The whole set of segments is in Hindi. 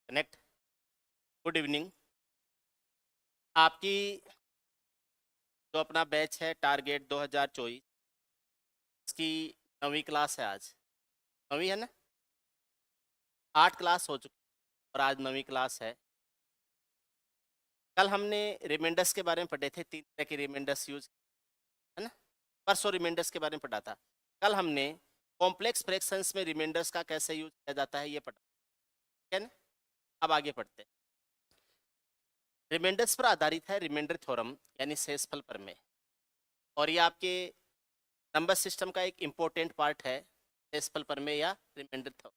कनेक्ट। Good evening. आपकी जो अपना बैच है टारगेट 2024, इसकी 9वीं क्लास है आज। 9वीं है ना? 8 क्लास हो चुकी और आज 9वीं क्लास है। कल हमने रिमाइंडर्स के बारे में पढ़े थे, 3 तरह के रिमाइंडर्स यूज, है ना? परसों रिमाइंडर्स के बारे में पढ़ा था। कल हमने कॉम्प्लेक्स फ्रैक्शंस में रिमाइंडर्स का कैसे यूज किया जाता है ये पढ़ा, ठीक है ना? अब आगे पढ़ते हैं। रिमाइंडर्स पर आधारित है रिमाइंडर थ्योरम यानी शेषफल प्रमेय, और ये आपके नंबर सिस्टम का एक इम्पोर्टेंट पार्ट है, शेषफल प्रमेय या रिमाइंडर थ्योरम।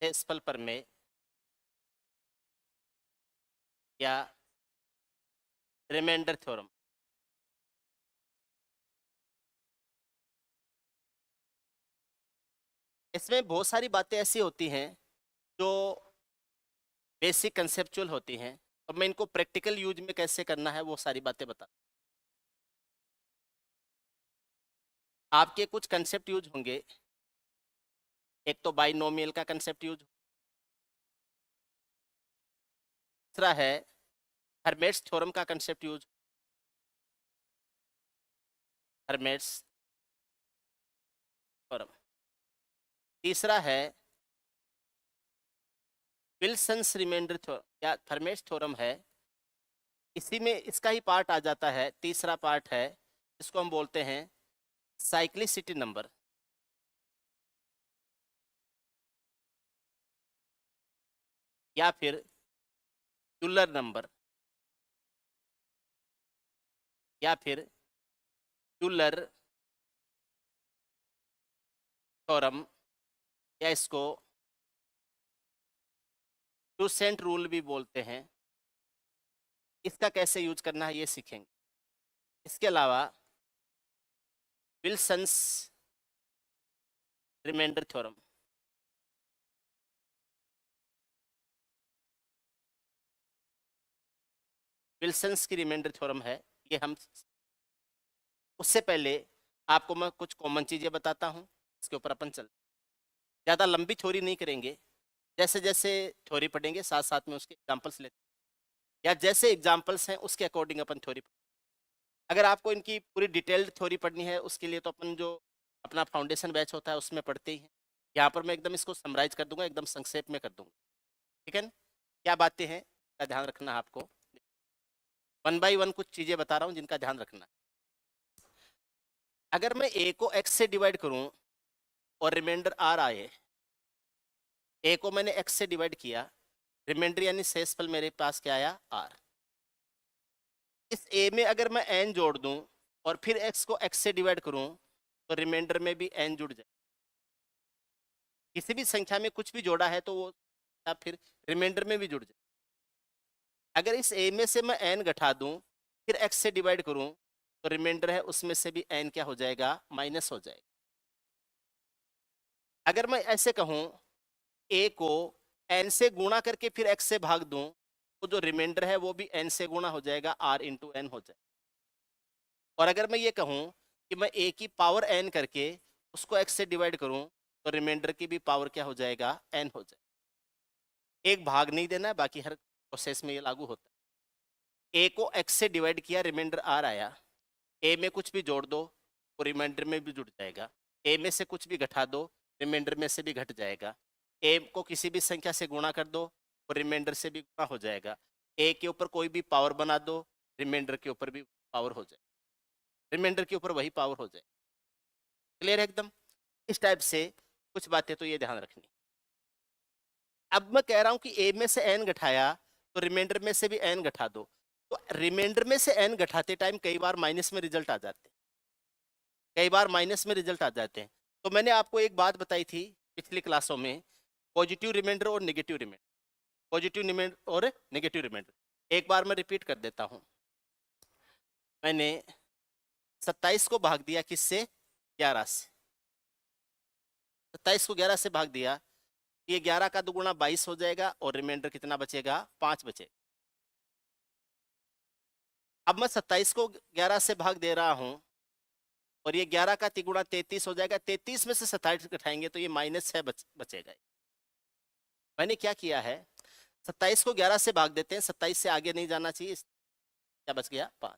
शेषफल प्रमेय या रिमाइंडर थ्योरम। इसमें बहुत सारी बातें ऐसी होती हैं जो बेसिक कंसेप्चुअल होती हैं, और मैं इनको प्रैक्टिकल यूज में कैसे करना है वो सारी बातें बता। आपके कुछ कंसेप्ट यूज होंगे। एक तो बाइनोमियल का कंसेप्ट यूज, दूसरा है हर्मेट्स थ्योरम का कंसेप्ट यूज, हर्मेट्स थ्योरम। तीसरा है विल्सन्स रिमाइंडर थ्योरम या हर्मेट्स थ्योरम है, इसी में इसका ही पार्ट आ जाता है। तीसरा पार्ट है जिसको हम बोलते हैं साइक्लिसिटी नंबर, या फिर यूलर नंबर, या फिर यूलर थ्योरम, या इसको टूसेंट रूल भी बोलते हैं। इसका कैसे यूज करना है ये सीखेंगे। इसके अलावा विल्सन्स रिमाइंडर थ्योरम, विल्सन्स की रिमाइंडर थ्योरम है, ये हम उससे पहले आपको मैं कुछ कॉमन चीज़ें बताता हूँ, इसके ऊपर अपन चल। ज़्यादा लंबी थ्योरी नहीं करेंगे, जैसे जैसे थ्योरी पढ़ेंगे साथ साथ में उसके एग्जाम्पल्स लेते, या जैसे एग्जाम्पल्स हैं उसके अकॉर्डिंग अपन थ्योरी। अगर आपको इनकी पूरी डिटेल्ड थ्योरी पढ़नी है उसके लिए तो अपन जो अपना फाउंडेशन बैच होता है उसमें पढ़ते ही हैं। यहाँ पर मैं एकदम इसको समराइज कर दूंगा, एकदम संक्षेप में कर दूंगा, ठीक है ना? क्या बातें हैं का ध्यान रखना है आपको। वन बाई वन कुछ चीज़ें बता रहा हूँ जिनका ध्यान रखना है। अगर मैं ए को एक्स से डिवाइड करूँ और रिमाइंडर आर आए, ए को मैंने एक्स से डिवाइड किया, रिमाइंडर यानी शेषफल मेरे पास क्या आया, आर। इस ए में अगर मैं एन जोड़ दूं और फिर एक्स को एक्स से डिवाइड करूं तो रिमाइंडर में भी एन जुड़ जाए। किसी भी संख्या में कुछ भी जोड़ा है तो वो फिर रिमाइंडर में भी जुड़ जाए। अगर इस ए में से मैं एन घटा दूं फिर एक्स से डिवाइड करूं तो रिमाइंडर है उसमें से भी एन क्या हो जाएगा, माइनस हो जाएगा। अगर मैं ऐसे कहूं ए को एन से गुणा करके फिर एक्स से भाग दूं तो जो रिमाइंडर है वो भी एन से गुणा हो जाएगा, आर इंटू एन हो जाएगा। और अगर मैं ये कहूं कि मैं ए की पावर एन करके उसको एक्स से डिवाइड करूं तो रिमाइंडर की भी पावर क्या हो जाएगा, एन हो जाएगा। एक भाग नहीं देना है, बाकी हर प्रोसेस में ये लागू होता है। ए को एक्स से डिवाइड किया, रिमाइंडर आर आया, ए में कुछ भी जोड़ दो वो रिमाइंडर में भी जुड़ जाएगा। ए में से कुछ भी घटा दो रिमाइंडर में से भी घट जाएगा। ए को किसी भी संख्या से गुणा कर दो वो रिमाइंडर से भी गुणा हो जाएगा। ए के ऊपर कोई भी पावर बना दो रिमाइंडर के ऊपर भी पावर हो जाए, रिमाइंडर के ऊपर वही पावर हो जाए। क्लियर है एकदम? इस टाइप से कुछ बातें तो ये ध्यान रखनी। अब मैं कह रहा हूं कि ए में से एन घटाया तो रिमाइंडर में से भी एन घटा दो, तो रिमाइंडर में से एन घटाते टाइम कई बार माइनस में रिजल्ट आ जाते हैं, कई बार माइनस में रिजल्ट आ जाते हैं। तो मैंने आपको एक बात बताई थी पिछली क्लासों में, पॉजिटिव रिमाइंडर और नेगेटिव रिमाइंडर, पॉजिटिव रिमाइंडर और नेगेटिव रिमाइंडर। एक बार मैं रिपीट कर देता हूं। मैंने 27 को भाग दिया किससे, 11 से। 27 को 11 से भाग दिया, ये 11 का दुगुना 22 हो जाएगा और रिमाइंडर कितना बचेगा, 5 बचेगा। अब मैं 27 को 11 से भाग दे रहा हूं और ये 11 का तिगुना 33 हो जाएगा। 33 में से 27 घटाएंगे तो ये -6 बचेगा। मैंने क्या किया है, 27 को 11 से भाग देते हैं, 27 से आगे नहीं जाना चाहिए। क्या बच गया 5।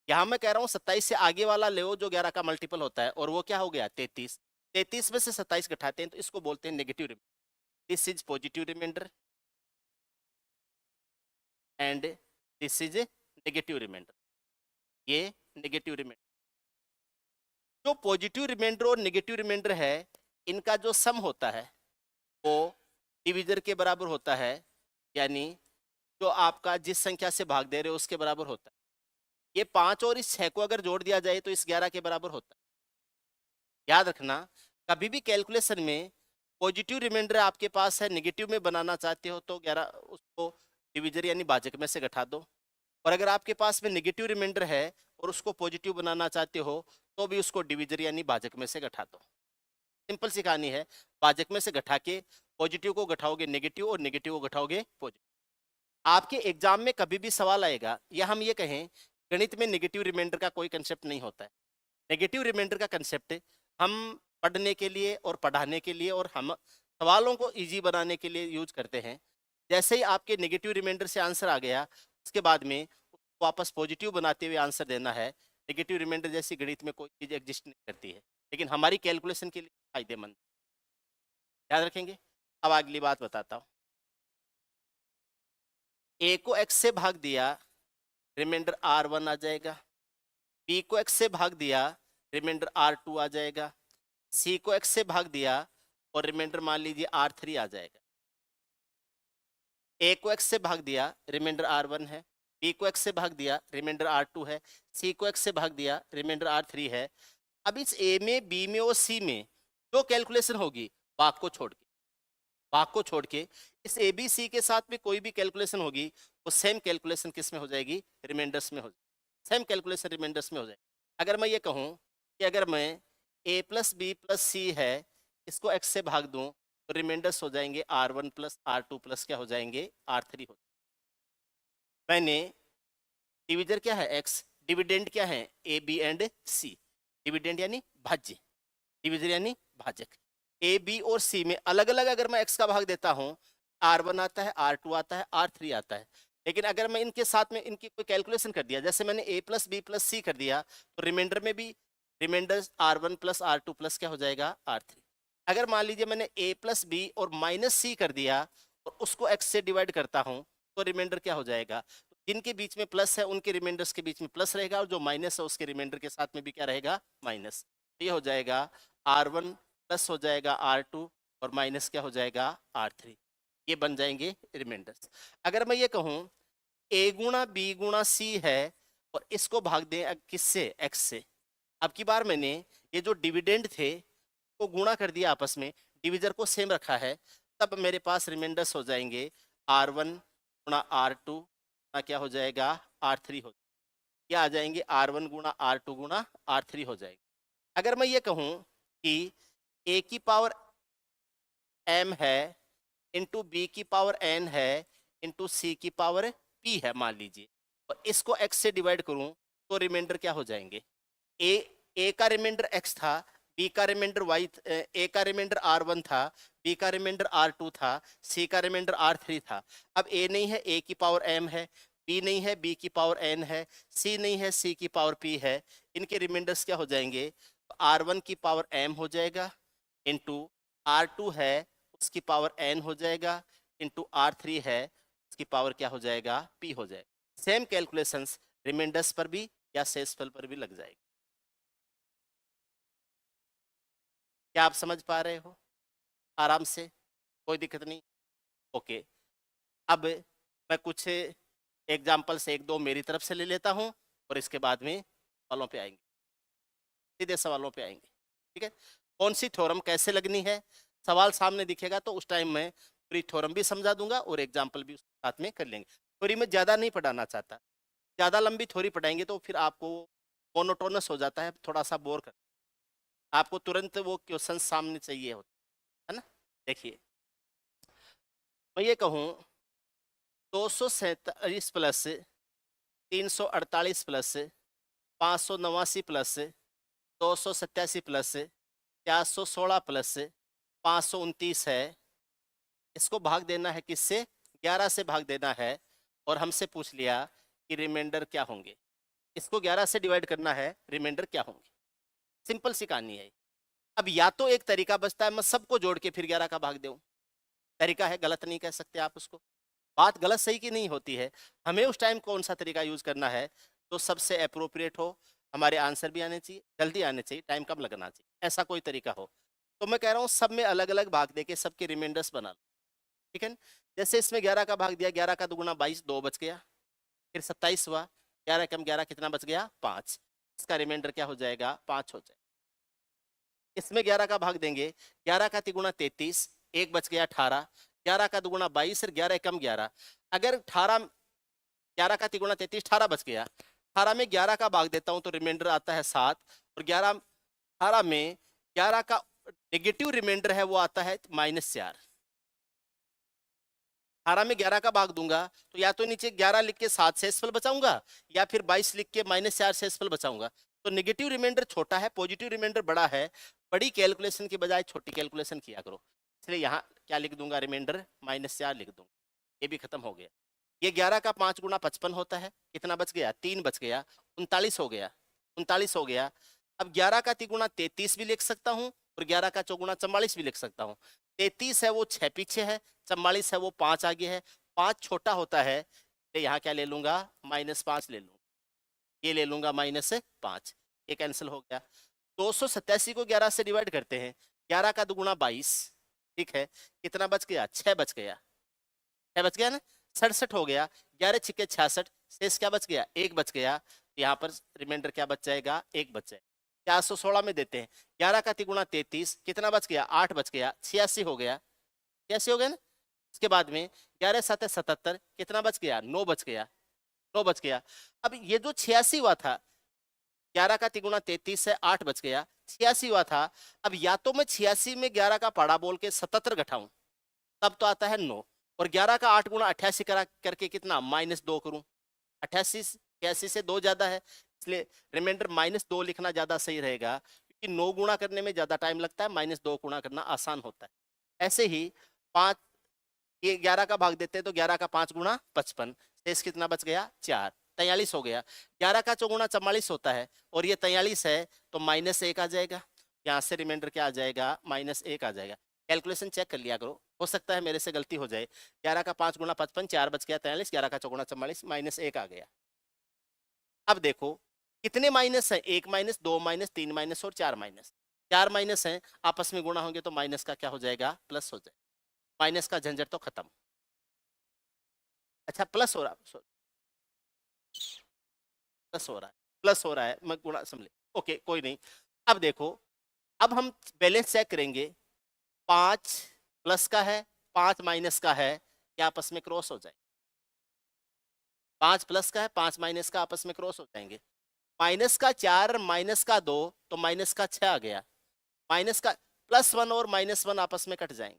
यहाँ मैं कह रहा हूँ 27 से आगे वाला ले जो 11 का मल्टीपल होता है, और वो क्या हो गया 33। 33 में से 27 घटाते हैं तो इसको बोलते हैं negative reminder. This is positive reminder and this is negative reminder. ये नेगेटिव रिमाइंडर। जो पॉजिटिव रिमाइंडर और नेगेटिव रिमाइंडर है, इनका जो सम होता है वो डिविजर के बराबर होता है, यानी जो आपका जिस संख्या से भाग दे रहे हो उसके बराबर होता है। ये 5 और इस 6 को अगर जोड़ दिया जाए तो इस 11 के बराबर होता है। याद रखना, कभी भी कैलकुलेशन में पॉजिटिव रिमाइंडर आपके पास है, नेगेटिव में बनाना चाहते हो तो 11 उसको डिविजर यानी भाजक में से घटा दो, और अगर आपके पास में नेगेटिव रिमाइंडर है और उसको पॉजिटिव बनाना चाहते हो तो भी उसको डिविजर यानी भाजक में से घटा दो। सिंपल सी कहानी है, भाजक में से घटा के पॉजिटिव को घटाओगे नेगेटिव और नेगेटिव को घटाओगे पॉजिटिव। आपके एग्जाम में कभी भी सवाल आएगा, या हम ये कहें गणित में नेगेटिव रिमाइंडर का कोई कंसेप्ट नहीं होता है। नेगेटिव रिमाइंडर का कंसेप्ट हम पढ़ने के लिए और पढ़ाने के लिए और हम सवालों को इजी बनाने के लिए यूज करते हैं। जैसे ही आपके नेगेटिव रिमाइंडर से आंसर आ गया, उसके बाद में वापस पॉजिटिव बनाते हुए आंसर देना है। नेगेटिव रिमाइंडर जैसी गणित में कोई चीज़ एग्जिस्ट नहीं करती है, लेकिन हमारी कैलकुलेशन के लिए फायदेमंद। याद रखेंगे। अब अगली बात बताता हूँ। ए को x से भाग दिया, रिमाइंडर R1 आ जाएगा। बी को x से भाग दिया, रिमाइंडर R2 आ जाएगा। सी को x से भाग दिया और रिमाइंडर मान लीजिए R3 आ जाएगा। ए को x से भाग दिया, रिमाइंडर R1 है। बी को x से भाग दिया, रिमाइंडर R2 है। सी को x से भाग दिया, रिमाइंडर R3 है। अब इस ए में, बी में और सी में जो कैलकुलेशन होगी भाग को छोड़ के इस ए बी सी के साथ में कोई भी कैलकुलेशन होगी वो सेम कैलकुलेशन किस में हो जाएगी, रिमाइंडर्स में हो जाएगी। सेम कैलकुलेशन रिमाइंडर्स में हो जाएगी। अगर मैं ये कहूँ कि अगर मैं a प्लस बी प्लस सी है, इसको x से भाग दूं तो रिमाइंडर्स हो जाएंगे R1 प्लस R2 प्लस क्या हो जाएंगे, R3 हो। मैंने डिविजर क्या है x, डिविडेंड क्या है A B and C. Dividend यानी भाज्य, डिविजर यानी भाजक। ए बी और सी में अलग अलग अगर मैं x का भाग देता हूं, R1 आता है, R2 आता है, R3 आता है। लेकिन अगर मैं इनके साथ में इनकी कोई कैलकुलेशन कर दिया, जैसे मैंने a प्लस बी प्लस सी कर दिया, तो रिमाइंडर में भी reminder R1 plus R2 plus क्या हो जाएगा, R3। अगर मान लीजिए मैंने a प्लस बी और माइनस सी कर दिया और उसको x से डिवाइड करता हूं तो रिमाइंडर क्या हो जाएगा, जिनके बीच में प्लस है उनके रिमाइंडर्स के बीच में प्लस रहेगा, और जो माइनस है उसके रिमाइंडर के साथ में भी क्या रहेगा, माइनस। ये हो जाएगा R1 प्लस हो जाएगा R2 और माइनस क्या हो जाएगा, R3। ये बन जाएंगे रिमाइंडर्स। अगर मैं ये कहूँ a गुणा बी गुणा सी है और इसको भाग दें किससे, x से। अब की बार मैंने ये जो डिविडेंड थे वो गुणा कर दिया आपस में, डिविजर को सेम रखा है, तब मेरे पास रिमाइंडर्स हो जाएंगे R1 गुणा R2 क्या हो जाएगा, R3 हो, क्या आ जाएंगे R1 गुणा R2 गुणा R3 हो जाएगा। अगर मैं ये कहूँ कि a की पावर m है इंटू बी की पावर n है इंटू सी की पावर p है मान लीजिए, और इसको x से डिवाइड करूं तो रिमाइंडर क्या हो जाएंगे, a का रिमाइंडर x था, b का रिमाइंडर y, a का रिमाइंडर R1 था, b का रिमाइंडर R2 था, c का रिमाइंडर R3 था। अब a नहीं है, a की पावर m है, b नहीं है, b की पावर n है, c नहीं है, c की पावर p है। इनके रिमाइंडर्स क्या हो जाएंगे, R1 की पावर m हो जाएगा इंटू R2 है उसकी पावर n हो जाएगा इंटू R3 है उसकी पावर क्या हो जाएगा, p हो जाएगा। सेम कैलकुलेशंस रिमाइंडर्स पर भी या शेषफल पर भी लग जाएगी। क्या आप समझ पा रहे हो आराम से, कोई दिक्कत नहीं। ओके, अब मैं कुछ एग्जाम्पल्स एक दो मेरी तरफ से ले लेता हूं और इसके बाद में सवालों पे आएंगे, सीधे सवालों पे आएंगे। ठीक है, कौन सी थ्योरम कैसे लगनी है, सवाल सामने दिखेगा तो उस टाइम मैं पूरी थ्योरम भी समझा दूंगा और एग्जाम्पल भी उसके साथ में कर लेंगे। थ्योरी में ज़्यादा नहीं पढ़ाना चाहता, ज़्यादा लंबी थ्योरी पढ़ाएंगे तो फिर आपको मोनोटोनस हो जाता है, थोड़ा सा बोर कर, आपको तुरंत वो क्वेश्चन सामने चाहिए होता है ना। देखिए मैं ये कहूँ 247 plus 348 plus 589 plus 287 plus 416 plus 529 है। इसको भाग देना है किससे? 11 से भाग देना है। और हमसे पूछ लिया कि रिमाइंडर क्या होंगे। इसको 11 से डिवाइड करना है, रिमाइंडर क्या होंगे। सिंपल सी कहानी है। अब या तो एक तरीका बचता है मैं सबको जोड़ के फिर 11 का भाग दूं, तरीका है, गलत नहीं कह सकते आप उसको। बात गलत सही की नहीं होती है, हमें उस टाइम कौन सा तरीका यूज करना है तो सबसे अप्रोप्रिएट हो, हमारे आंसर भी आने चाहिए, जल्दी आने चाहिए, टाइम कम लगना चाहिए, ऐसा कोई तरीका हो। तो मैं कह रहा हूँ सब में अलग अलग भाग देके सबके रिमाइंडर्स बना लो, ठीक है। जैसे इसमें 11 का भाग दिया, 11 का दुगुना 22, 2 बच गया, फिर 27 हुआ, 11 कम 11 कितना बच गया? 5। इसका रिमाइंडर क्या हो जाएगा? 5 हो जाएगा। इसमें 11 का भाग देंगे, 11 का तिगुना 33, 1 बच गया 18, 11 का दुगुना 22 और 11 कम 11। अगर 18, 11 का तिगुना 33, 18 बच गया, 18 में 11 का भाग देता हूं तो रिमाइंडर आता है 7। और 18 में 11 का नेगेटिव रिमाइंडर है वो आता है -4। 18 में 11 का भाग दूंगा तो या तो नीचे 11 लिख के 7 शेषफल बचाऊंगा, या फिर 22 लिख के -4 शेषफल बचाऊंगा। तो नेगेटिव रिमाइंडर छोटा है, पॉजिटिव रिमाइंडर बड़ा है। बड़ी कैलकुलेशन की बजाय छोटी कैलकुलेशन किया करो। इसलिए यहाँ क्या लिख दूंगा? रिमाइंडर -4 लिख दूंगा। ये भी खत्म हो गया। ये 11 का 5 गुना 55 होता है, कितना बच गया? 3 बच गया, 39 हो गया, 39 हो गया। अब 11 का तिगुना 33 भी लिख सकता हूँ और 11 का चौगुना 44 भी लिख सकता हूँ। 33 है वो 6 पीछे है, 44 है वो 5 आगे है, 5 छोटा होता है, तो यहाँ क्या ले लूंगा? -5 ले लूंगा, ये ले लूंगा -5, ये कैंसिल हो गया। 287 को 11 से डिवाइड करते हैं, 11 का दुगुना 22, ठीक है, कितना बच गया? 6 बच गया, 6 बच गया ना, 67 हो गया, 11 छिके 66, शेष क्या बच गया? 1 बच गया। यहाँ पर रिमाइंडर क्या बच जाएगा? 1 बच जाएगा। 416 में देते हैं, 11 का तिगुना 33, कितना बच गया? 8 बच गया, 86 हो गया, 86 हो गया ना। इसके बाद में 11 7 77, कितना बच गया? 9 बच गया, 9 बच गया। अब ये जो 86 हुआ था, 11 का तिगुना 33 से 8 बच गया, 86 हुआ था। अब या तो मैं 86 में 11 का पढ़ा बोल के 77 घटाऊं, तब तो आता है 9, और 11 का 8 गुना 88 करके कितना? -2 करूं। 88 86 से 2 ज्यादा है, इसलिए रिमाइंडर -2 लिखना ज्यादा सही रहेगा, क्योंकि 9 गुणा करने में ज्यादा टाइम लगता है, -2 गुणा करना आसान होता है। ऐसे ही 5, ये 11 का भाग देते हैं तो 11 का 5 गुना 55, शेष कितना बच गया? 4, 43 हो गया। 11 का चौगुना 44 होता है और ये 43 है, तो -1 आ जाएगा। यहाँ से रिमाइंडर क्या आ जाएगा? -1 आ जाएगा। कैलकुलेशन चेक कर लिया करो, हो सकता है मेरे से गलती हो जाए। 11 का 5 गुना 55, 4 बच गया 43, 11 का चौगुना 44, -1 आ गया। अब देखो कितने माइनस है? 1 माइनस, 2 माइनस, 3 माइनस और 4 माइनस। 4 माइनस है, आपस में गुणा होंगे तो माइनस का क्या हो जाएगा? प्लस हो जाएगा। माइनस का झंझट तो खत्म। अच्छा प्लस हो रहा, प्लस हो रहा है, प्लस हो रहा है, मैं गुणा समझ, ओके कोई नहीं। अब देखो, अब हम बैलेंस चेक करेंगे, 5 प्लस का है, 5 माइनस का है, क्या आपस में क्रॉस हो जाए? 5 प्लस का है, 5 माइनस का, आपस में क्रॉस हो जाएंगे। माइनस का 4 माइनस का 2 तो माइनस का 6 आ गया। माइनस का +1 और -1 आपस में कट जाएंगे।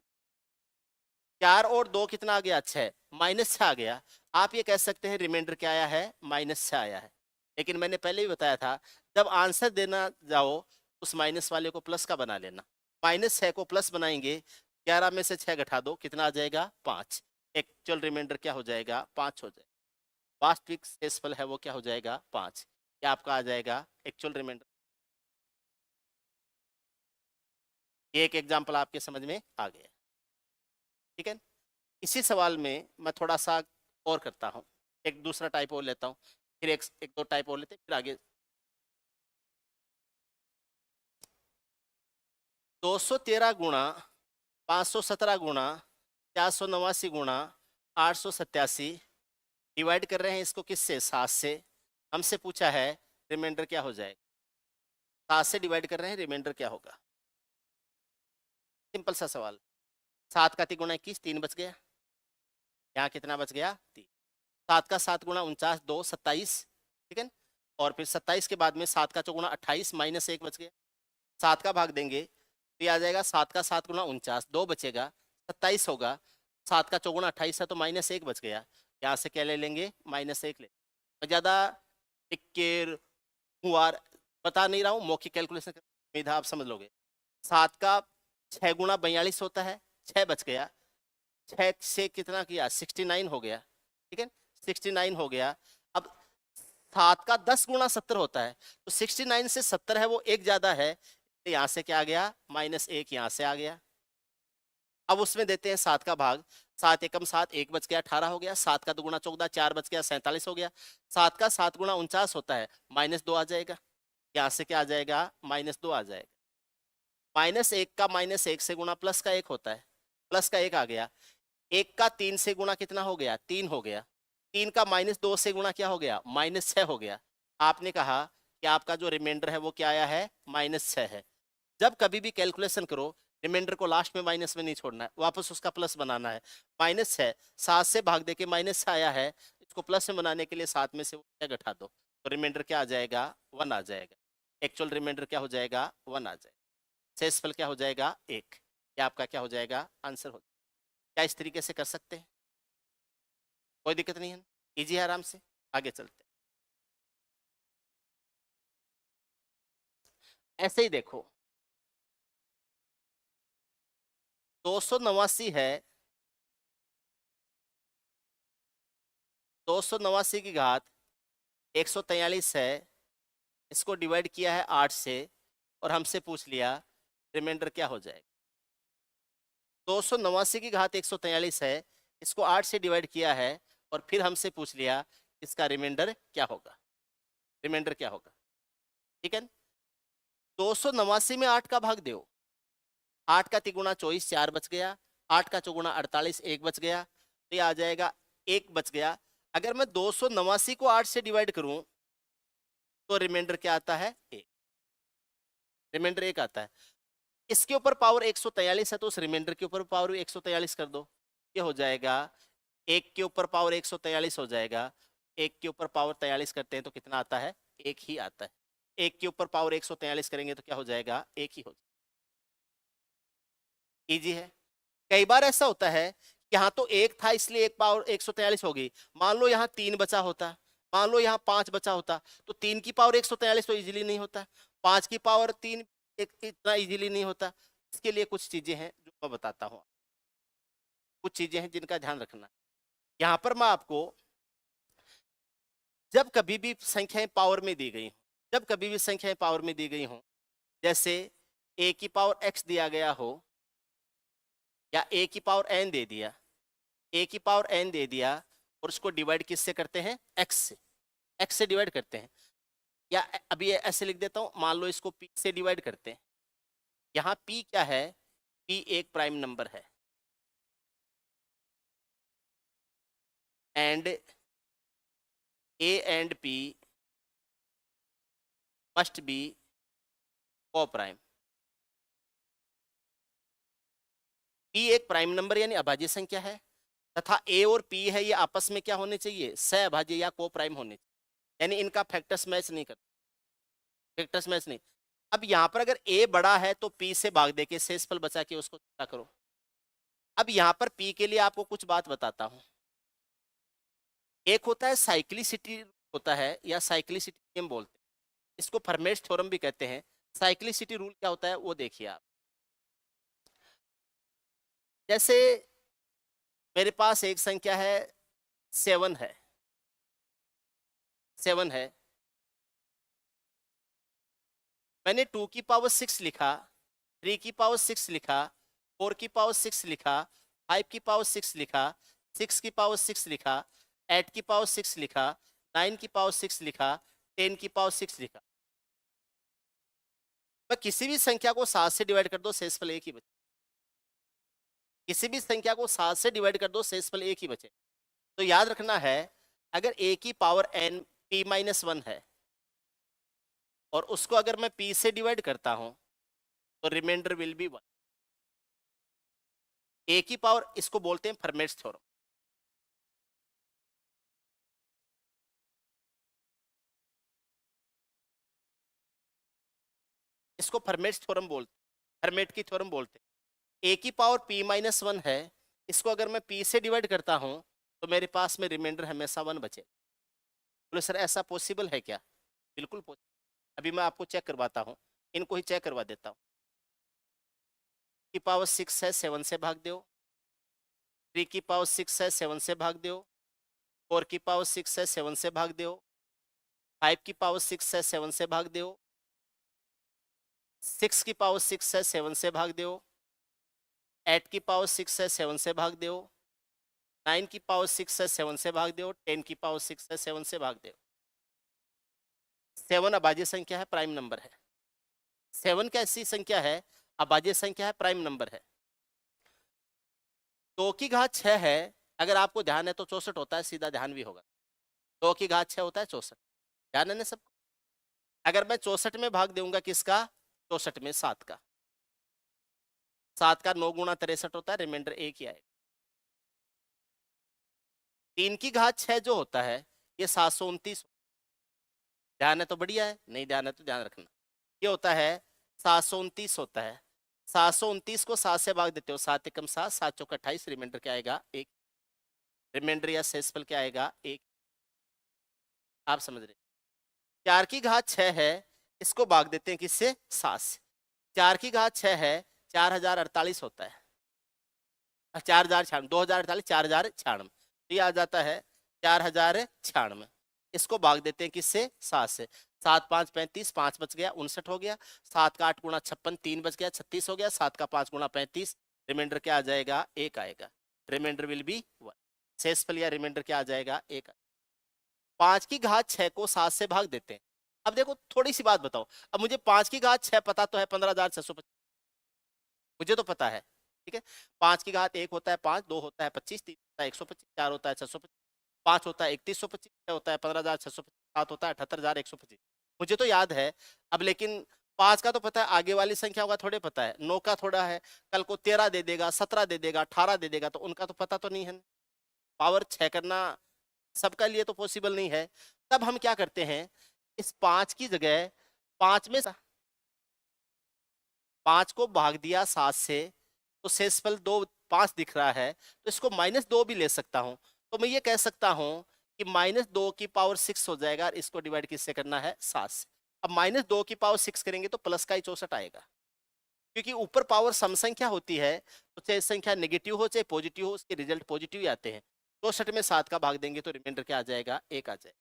4 और 2 कितना आ गया? 6, -6 आ गया। आप ये कह सकते हैं रिमाइंडर क्या आया है? -6 आया है। लेकिन मैंने पहले ही बताया था, जब आंसर देना जाओ उस माइनस वाले को प्लस का बना लेना। -6 को प्लस बनाएंगे, 11 में से 6 घटा दो, कितना आ जाएगा? 5। एक्चुअल रिमाइंडर क्या हो जाएगा? 5 हो जाएगा। वास्तविक शेषफल है वो क्या हो जाएगा? 5। क्या आपका आ जाएगा एक्चुअल रिमाइंडर। ये एक एग्जाम्पल आपके समझ में आ गया, ठीक है। इसी सवाल में मैं थोड़ा सा और करता हूँ, एक दूसरा टाइप और लेता हूँ, फिर एक दो टाइप और लेते हैं, फिर आगे। 213 गुणा 517 गुणा 489 गुणा 887 डिवाइड कर रहे हैं इसको किससे? 7 से। हमसे पूछा है रिमाइंडर क्या हो जाएगा। 7 से डिवाइड कर रहे हैं, रिमाइंडर क्या होगा? सिंपल सा सवाल। 7 का 3 गुणा 21, 3 बच गया, यहाँ कितना बच गया? 3। 7 का 7 गुणा 49, 2 27, ठीक है। और फिर 27 के बाद में 7 का चौगुना 28, -1 बच गया। 7 का भाग देंगे तो ये आ जाएगा 7 का 7 गुणा 49, 2 बचेगा, 27 होगा। 7 का चौगुना 28 है तो -1 बच गया, यहाँ से क्या ले लेंगे? -1 ले। ज़्यादा टिक्केर हुआर बता नहीं रहा हूँ, मौखिक कैलकुलेशन उम्मीद है आप समझ लोगे। 7 का 6 गुणा 42 होता है, 6 बच गया, 6 से कितना किया 69 हो गया, ठीक है 69 हो गया। अब 7 का 10 गुणा 70 होता है, तो 69 से 70 है वो एक ज्यादा है, तो यहां से क्या आ गया -1, यहां से आ गया। अब उसमें देते हैं 7 का भाग, 7 एकम 7, 1 बच गया 18 हो गया, 7 का 2 गुणा 14, 4 बच गया 47 हो गया, 7 का 7 गुणा 49 होता है, -2 आ जाएगा, यहाँ से क्या आ जाएगा -2 आ जाएगा। -1 का -1 से गुणा प्लस का 1 होता है, प्लस का 1 आ गया, 1 का 3 से गुणा कितना हो गया 3 हो गया, 3 का -2 से गुणा क्या हो गया -6 हो गया। आपने कहा कि आपका जो रिमाइंडर है वो क्या आया है -6 है। जब कभी भी कैलकुलेशन करो रिमाइंडर को लास्ट में माइनस में नहीं छोड़ना है, वापस उसका प्लस बनाना है। -6 7 से भाग दे के -6 आया है, इसको प्लस में बनाने के लिए 7 में से क्या घटा दो, तो रिमाइंडर क्या आ जाएगा 1 आ जाएगा। एक्चुअल रिमाइंडर क्या हो जाएगा 1 आ जाएगा, शेषफल क्या हो जाएगा 1। क्या आपका क्या हो जाएगा आंसर हो जाएगा। क्या इस तरीके से कर सकते हैं, कोई दिक्कत नहीं है, इजी है, आराम से आगे चलते हैं। ऐसे ही देखो 289 है, 289 की घात 143 है, इसको डिवाइड किया है 8 से और हमसे पूछ लिया रिमाइंडर क्या हो जाएगा। 289 की घात 143 है, इसको 8 से डिवाइड किया है और फिर हमसे पूछ लिया इसका रिमाइंडर क्या होगा, रिमाइंडर क्या होगा, ठीक है। 289 में 8 का भाग दो, 8 का तिगुना 24 4 बच गया, 8 का चौगुना 48 1 बच गया, तो ये आ जाएगा 1 बच गया। अगर मैं 289 को 8 से डिवाइड करूं तो रिमाइंडर क्या आता है 1, रिमाइंडर 1 आता है। इसके ऊपर पावर 143 है तो उस रिमाइंडर के ऊपर पावर 143 कर दो, ये हो जाएगा 1 के ऊपर पावर 143 हो जाएगा, 1 के ऊपर पावर 43 करते हैं तो कितना आता है 1 ही आता है, 1 के ऊपर पावर 143 करेंगे तो क्या हो जाएगा 1 ही हो जाएगा। इजी है। कई बार ऐसा होता है यहाँ तो 1 था इसलिए 1 पावर 143 होगी, मान लो यहाँ 3 बचा होता, मान लो यहाँ 5 बचा होता, तो 3 की पावर 143 तो इजीली नहीं होता, 5 की पावर 3 इतना इजीली नहीं होता। इसके लिए कुछ चीजें हैं जो मैं बताता हूँ, कुछ चीजें हैं जिनका ध्यान रखना। यहाँ पर मैं आपको जब कभी भी संख्याएं पावर में दी गई हो, जब कभी भी संख्याएं पावर में दी गई हो, जैसे a की पावर x दिया गया हो या a की पावर n दे दिया, a की पावर n दे दिया और उसको डिवाइड किससे करते हैं x से डिवाइड करते हैं, या अभी ऐसे लिख देता हूं, मान लो इसको p से डिवाइड करते हैं। यहाँ p क्या है, p एक प्राइम नंबर है and a and p must be co-prime. p एक प्राइम नंबर यानी अभाज्य संख्या है तथा a और p है ये आपस में क्या होने चाहिए सहअभाज्य या को-प्राइम होने चाहिए, यानी इनका फैक्टर्स मैच नहीं करते, फैक्टर्स मैच नहीं। अब यहाँ पर अगर a बड़ा है तो p से भाग देके शेषफल बचा के उसको छोटा करो। अब यहाँ पर p के लिए आपको कुछ बात बताता हूँ, एक होता है साइक्लिसिटी होता है या साइक्लिसिटी नियम बोलते हैं, इसको फर्मेट्स थ्योरम भी कहते हैं। साइक्लिसिटी रूल क्या होता है वो देखिए आप, जैसे मेरे पास एक संख्या है 7 है, 7 है, मैंने 2 की पावर 6 लिखा, 3 की पावर 6 लिखा, 4 की पावर 6 लिखा, 5 की पावर 6 लिखा, 6 की पावर 6 लिखा, 8 की पावर 6 लिखा, 9 की पावर 6 लिखा, 10 की पावर 6 लिखा। मैं किसी भी संख्या को 7 से डिवाइड कर दो शेषफल एक ही बचे, किसी भी संख्या को 7 से डिवाइड कर दो शेषफल एक ही बचे। तो याद रखना है अगर a की पावर n p-1 है और उसको अगर मैं p से डिवाइड करता हूं तो रिमाइंडर विल बी 1। a की पावर इसको बोलते हैं फर्मेट्स थ्योरम। इसको फर्मेट्स थ्योरम बोलते हैं, फर्मेट की थ्योरम बोलते हैं। a की पावर p-1 है, इसको अगर मैं p से डिवाइड करता हूं तो मेरे पास में रिमाइंडर हमेशा 1 बचे। बोले सर ऐसा पॉसिबल है क्या, बिल्कुल पॉसिबल। अभी मैं आपको चेक करवाता हूँ, इनको ही चेक करवा देता हूँ। की पावर 6 है 7 से भाग दो, 3 की पावर 6 है 7 से भाग दो, 4 की पावर 6 है 7 से भाग दो, 5 की पावर 6 है 7 से भाग दो, 6 की पावर 6 है 7 से भाग दो, 8 की पावर 6 है 7 से भाग दो, 9 की पावर 6 है 7 से भाग दो, 10 की पावर 6 है 7 से भाग दो। 7 अभाज्य संख्या है, प्राइम नंबर है। 7 कैसी संख्या है? अभाज्य संख्या है, प्राइम नंबर है। 2 की घात 6 है, अगर आपको ध्यान है तो 64 होता है, सीधा ध्यान भी होगा। 2 की घात 6 होता है 64, ध्यान है ना सबको? अगर मैं 64 में भाग दूंगा किसका? 64 में 7 का। 7 का 9 गुणा 63 होता है, रिमाइंडर 1 ही आएगा। 3 की घात 6 जो होता है ये 729, ध्यान है तो बढ़िया है, नहीं ध्यान है तो ध्यान रखना। ये होता है 729 होता है। 729 को 7 से भाग देते हो, 7 एकम 7, 7 चौका 28, रिमाइंडर क्या आएगा? 1। रिमाइंडर या शेषफल क्या आएगा? 1। आप समझ रहे? 4 की घात 6 है, इसको भाग देते हैं किससे? 7 से। 4 की घात 6 है, 4048 होता है। 4096, 2048, 4096, तो ये आ जाता है 4096। इसको भाग देते हैं किससे? 7 से। 7 5 35, 5 बच गया, 59 हो गया। 7 का 8 गुणा 56, 3 बच गया, 36 हो गया। 7 का 5 गुणा 35, रिमाइंडर क्या आ जाएगा? 1 आएगा। Remainder will be 1। शेषफल या रिमाइंडर क्या आ जाएगा? 1। 5 की घात 6 को 7 से भाग देते हैं। अब देखो थोड़ी सी बात बताओ, अब मुझे 5 की घात 6 पता तो है, 15,625, मुझे तो पता है, ठीक है। 5 की घात 1 होता है 5, 2 होता है 25, 3 होता है 125, 4 होता है 625, 5 होता है 3125, 6 होता है 15,625, 7 होता है 78,125, मुझे तो याद है। अब लेकिन 5 का तो पता है, आगे वाली संख्याओं का थोड़े पता है। 9 का थोड़ा है, कल को 13 दे देगा, 17 दे देगा, 18 दे देगा, तो उनका तो पता तो नहीं है। पावर 6 करना सबका लिए तो पॉसिबल नहीं है। तब हम क्या करते हैं, इस 5 की जगह 5 में 5 को भाग दिया 7 से, तो शेषफल 2 5 दिख रहा है, तो इसको -2 भी ले सकता हूं। तो मैं ये कह सकता हूं कि -2 की पावर 6 हो जाएगा, और इसको डिवाइड किससे करना है? 7 से। अब -2 की पावर 6 करेंगे तो प्लस का ही 64 आएगा, क्योंकि ऊपर पावर सम संख्या होती है, तो चाहे संख्या नेगेटिव हो चाहे पॉजिटिव हो, उसके रिजल्ट पॉजिटिव ही आते हैं। 64 में 7 का भाग देंगे तो रिमाइंडर क्या आ जाएगा? 1 आ जाएगा।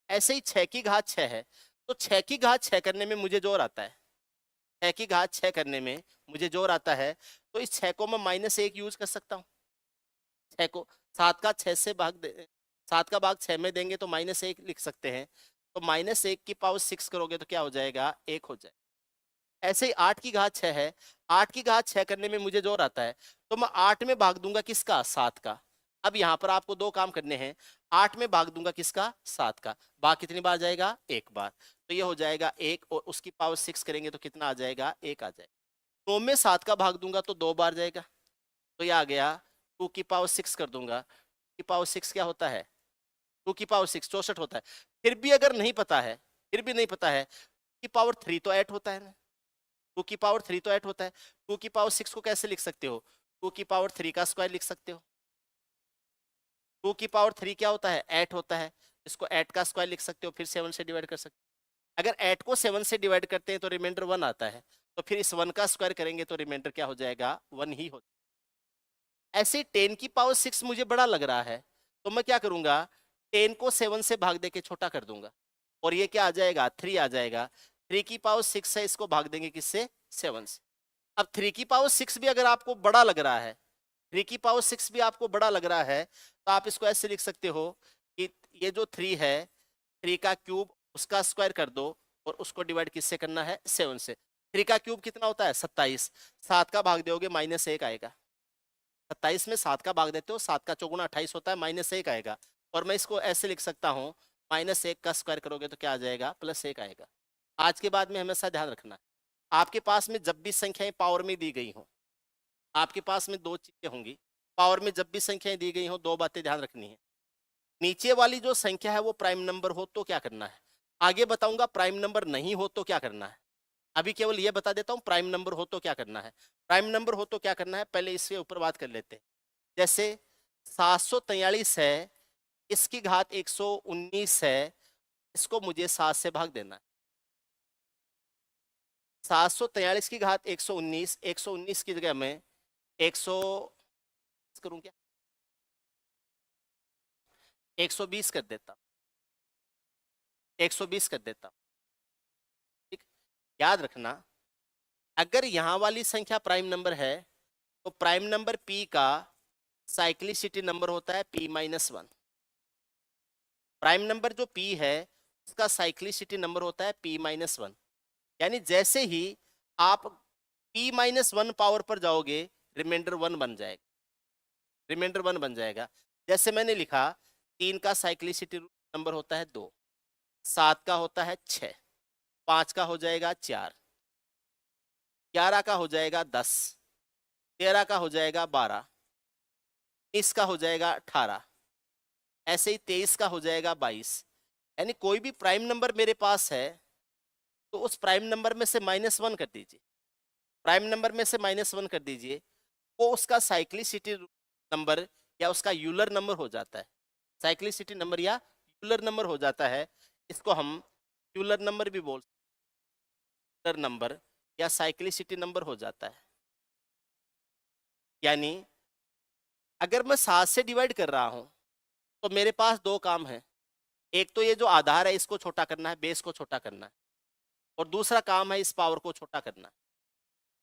ऐसे ही 6 की घात 6 है, तो 6 की घात 6 करने में मुझे जोर आता है। 6 की घात 6 करने में मुझे जोर आता है, तो इस 6 को मैं -1 यूज कर सकता हूँ। 6 को 7 का 6 से भाग दे, 7 का भाग 6 में देंगे तो -1 लिख सकते हैं। तो -1 की पावर 6 करोगे तो क्या हो जाएगा? 1 हो जाएगा। ऐसे ही 8 की घात 6 है, 8 की घात 6 करने में मुझे जोर आता है, तो मैं 8 में भाग दूंगा किसका? 7 का। अब यहाँ पर आपको 2 काम करने हैं। 8 में भाग दूंगा किसका? 7 का। भाग कितनी बार जाएगा? 1 बार। तो ये हो जाएगा 1, और उसकी पावर 6 करेंगे तो कितना आ जाएगा? 1 आ जाएगा। 9 में 7 का भाग दूंगा तो 2 बार जाएगा, तो ये आ गया 2 की पावर 6 कर दूंगा। 2 की पावर 6 क्या होता है? 2 की पावर 6 64 होता है। फिर भी अगर नहीं पता है, फिर भी नहीं पता है, की पावर 3 तो 8 होता है ना। 2 की पावर 3 तो 8 होता है। 2 की पावर 6 को कैसे लिख सकते हो? 2 की पावर 3 का स्क्वायर लिख सकते हो। 2 की पावर 3 क्या होता है? 8 होता है। इसको 8 का स्क्वायर लिख सकते हो, फिर 7 से डिवाइड कर सकते हो। अगर 8 को 7 से डिवाइड करते हैं तो रिमाइंडर 1 आता है, तो फिर इस 1 का स्क्वायर करेंगे तो रिमाइंडर क्या हो जाएगा? 1 ही हो। ऐसे 10 की पावर 6 मुझे बड़ा लग रहा है, तो मैं क्या करूंगा? 10 को 7 से भाग देके छोटा कर दूंगा, और ये क्या आ जाएगा? 3 आ जाएगा। 3 की पावर 6 है, इसको भाग देंगे किससे? 7 से। अब 3 की पावर 6 भी अगर आपको बड़ा लग रहा है, 3 की पावर 6 भी आपको बड़ा लग रहा है, तो आप इसको ऐसे लिख सकते हो कि ये जो 3 है, 3 का क्यूब उसका स्क्वायर कर दो, और उसको डिवाइड किससे करना है? 7 से। 3 का क्यूब कितना होता है? 27। 7 का भाग दोगे -1 आएगा। 27 में 7 का भाग देते हो, 7 का चौगुना 28 होता है, -1 आएगा। और मैं इसको ऐसे लिख सकता हूँ, -1 का स्क्वायर करोगे तो क्या आ जाएगा? +1 आएगा। आज के बाद में हमेशा ध्यान रखना है, आपके पास में जब भी संख्याएं पावर में दी गई हो, आपके पास में 2 चीजें होंगी। पावर में जब भी संख्याएं दी गई हो, 2 बातें ध्यान रखनी है। नीचे वाली जो संख्या है वो प्राइम नंबर हो तो क्या करना है, आगे बताऊंगा। प्राइम नंबर नहीं हो तो क्या करना है, अभी केवल ये बता देता हूं। प्राइम नंबर हो तो क्या करना है, प्राइम नंबर हो तो क्या करना है, पहले इसके ऊपर बात कर लेते हैं। जैसे 743 है, इसकी घात 119 है, इसको मुझे 7 से भाग देना है। 743 की घात 119, 119 की जगह में 100 करूं क्या, 120 कर देता, 120 कर देता। ठीक, याद रखना अगर यहां वाली संख्या प्राइम नंबर है तो प्राइम नंबर p का साइक्लिसिटी नंबर होता है p-1। प्राइम नंबर जो p है उसका साइक्लिसिटी नंबर होता है p-1। यानी जैसे ही आप p-1 पावर पर जाओगे रिमाइंडर 1 बन जाएगा, रिमाइंडर 1 बन जाएगा। जैसे मैंने लिखा 3 का साइक्लिसिटी नंबर होता है 2, 7 का होता है 6, 5 का हो जाएगा 4, 11 का हो जाएगा 10, 13 का हो जाएगा 12, 19 का हो जाएगा 18, ऐसे ही 23 का हो जाएगा 22। यानी कोई भी प्राइम नंबर मेरे पास है तो उस प्राइम नंबर में से -1 कर दीजिए, प्राइम नंबर में से -1 कर दीजिए, वो उसका साइक्लिसिटी नंबर या उसका यूलर नंबर हो जाता है। साइक्लिसिटी नंबर या यूलर नंबर हो जाता है। इसको हम यूलर नंबर भी बोल, यूलर नंबर या साइक्लिसिटी नंबर हो जाता है। यानी अगर मैं 7 से डिवाइड कर रहा हूं तो मेरे पास दो काम है, एक तो ये जो आधार है इसको छोटा करना है, बेस को छोटा करना है, और दूसरा काम है इस पावर को छोटा करना है।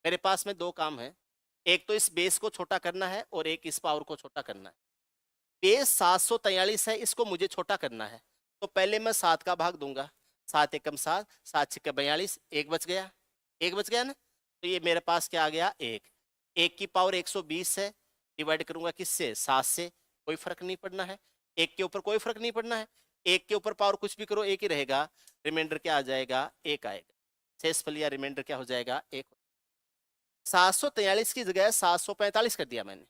मेरे पास में दो काम है, एक तो इस बेस को छोटा करना है और एक इस पावर को छोटा करना है। बेस 743 है, इसको मुझे छोटा करना है, तो पहले मैं 7 का भाग दूंगा, 7 एकम 7, 7 छिक्के 42, एक बच गया, एक बच गया ना। तो ये मेरे पास क्या आ गया, एक की पावर 120 है, डिवाइड करूंगा किससे, 7 से, कोई फर्क नहीं पड़ना है, एक के ऊपर कोई फर्क नहीं पड़ना है, एक के ऊपर पावर कुछ भी करो एक ही रहेगा, रिमाइंडर क्या आ जाएगा, एक आएगा। शेषफल या रिमाइंडर क्या हो जाएगा, एक। 743 की जगह 745 कर दिया मैंने,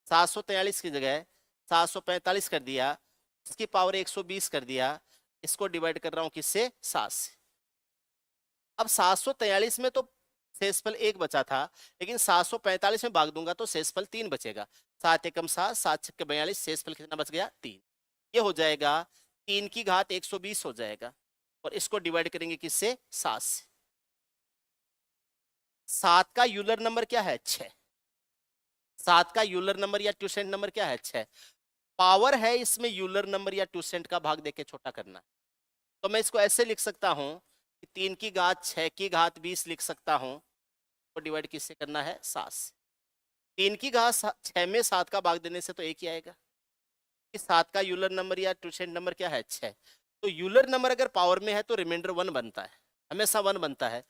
743 की जगह 745 कर दिया, इसकी पावर 120 कर दिया, इसको डिवाइड कर रहा हूं किससे, 7 से। अब 743 में तो शेषफल 1 बचा था, लेकिन 745 में भाग दूंगा तो शेषफल 3 बचेगा। 7 एकम 7, 7 छक्के 42, शेषफल कितना बच गया, 3। ये हो जाएगा 3 की घात 120 हो जाएगा, और इसको डिवाइड करेंगे किससे, 7 से। 7 का यूलर नंबर क्या है, 6। 7 का यूलर नंबर या ट्यूसेंट नंबर क्या है, 6। पावर है इसमें यूलर नंबर या ट्यूसेंट का भाग देके छोटा करना है, तो मैं इसको ऐसे लिख सकता हूं कि 3 की घात 6 की घात 20 लिख सकता हूं, तो डिवाइड किससे करना है, 7 से। 3 की घात 6 में 7 का भाग देने से तो एक ही आएगा। इस 7 का यूलर नंबर या ट्यूसेंट नंबर क्या है, 6। तो यूलर नंबर अगर पावर में है तो रिमाइंडर 1 बनता है, हमेशा 1 बनता है।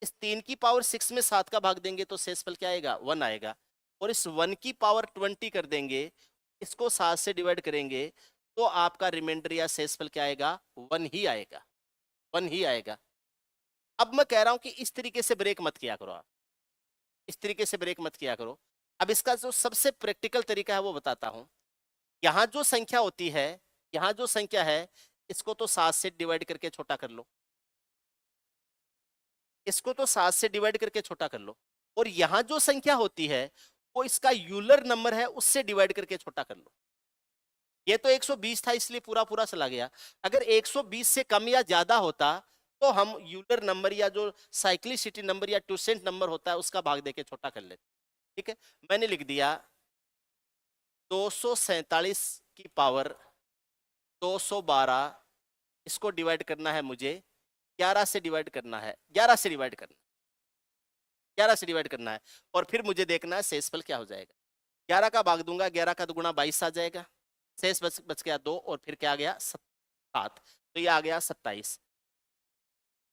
इस 3 की पावर 6 में 7 का भाग देंगे तो शेषफल क्या आएगा, 1 आएगा, और इस 1 की पावर 20 कर देंगे, इसको 7 से डिवाइड करेंगे तो आपका रिमाइंडर या शेषफल क्या आएगा, 1 ही आएगा, 1 ही आएगा। अब मैं कह रहा हूं कि इस तरीके से ब्रेक मत किया करो, आप इस तरीके से ब्रेक मत किया करो। अब इसका जो सबसे प्रैक्टिकल तरीका है वो बताता हूं। यहां जो संख्या होती है, यहां जो संख्या है, इसको तो 7 से डिवाइड करके छोटा कर लो, इसको तो 7 से डिवाइड करके छोटा कर लो, और यहां जो संख्या होती है वो इसका यूलर नंबर है उससे डिवाइड करके छोटा कर लो। ये तो 120 था इसलिए पूरा पूरा चला गया, अगर 120 से कम या ज्यादा होता तो हम यूलर नंबर या जो साइक्लिसिटी नंबर या ट्यूसेंट नंबर होता है उसका भाग देके छोटा कर लेते। ठीक है, मैंने लिख दिया 247 की पावर 212, इसको डिवाइड करना है मुझे 11 से डिवाइड करना है, 11 से डिवाइड करना, 11 से डिवाइड करना है, और फिर मुझे देखना है शेषफल क्या हो जाएगा। 11 का भाग दूंगा, 11 का दुगुना 22 आ जाएगा, शेष बच गया 2, और फिर क्या आ गया 7, तो ये आ गया 27।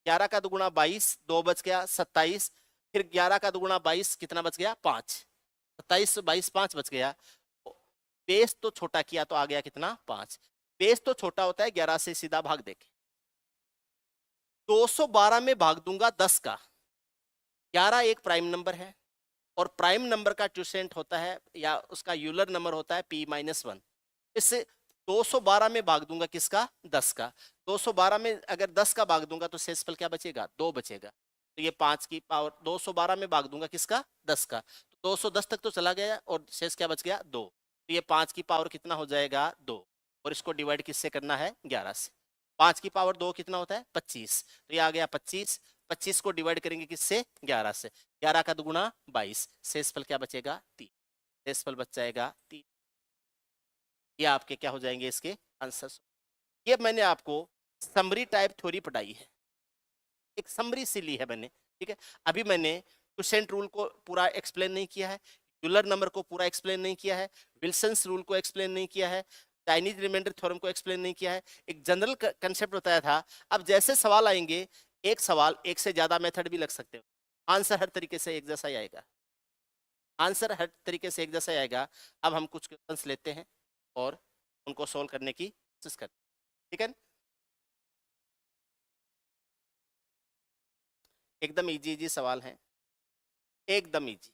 11 का दुगुना 22, 2 बच गया 27, फिर 11 का दुगुना 22 कितना बच गया, 5, 27 22 5 बच गया। बेस तो छोटा किया तो आ गया कितना, 5। बेस तो छोटा होता है 11 से, सीधा भाग देके 212 में भाग दूंगा 10 का। 11 एक प्राइम नंबर है, और प्राइम नंबर का ट्यूसेंट होता है या उसका यूलर नंबर होता है p-1। इससे 212 में भाग दूंगा किसका, 10 का। 212 में अगर 10 का भाग दूंगा तो शेषफल क्या बचेगा, 2 बचेगा। तो ये 5 की पावर 212 में भाग दूंगा किसका, 10 का, तो 210 तक तो चला गया और शेष क्या बच गया, 2। तो ये 5 की पावर कितना हो जाएगा, 2, और इसको डिवाइड किससे करना है, 11 से। 5 की पावर 2 कितना होता है, 25, तो ये आ गया 25। 25 को डिवाइड करेंगे किससे? 11 से। 11 का दुगुना 22, शेषफल क्या बचेगा? 3। शेषफल बच जाएगा 3। ये आपके क्या हो जाएंगे इसके आंसर। ये मैंने आपको समरी टाइप थ्योरी पढ़ाई है, एक समरी सी ली है मैंने, ठीक है। अभी मैंने क्वोशिएंट रूल को पूरा एक्सप्लेन नहीं किया है, यूलर नंबर को पूरा एक्सप्लेन नहीं किया है, विल्सन्स रूल को एक्सप्लेन नहीं किया है, चाइनीज रिमाइंडर थ्योरम को एक्सप्लेन नहीं किया है, एक जनरल कंसेप्ट बताया था। अब जैसे सवाल आएंगे, एक सवाल एक से ज्यादा मेथड भी लग सकते हो, आंसर हर तरीके से एक जैसा ही आएगा, आंसर हर तरीके से एक जैसा ही आएगा। अब हम कुछ क्वेश्चंस लेते हैं और उनको सोल्व करने की कोशिश करते हैं, ठीक है। एकदम इजी इजी सवाल है, एकदम इजी।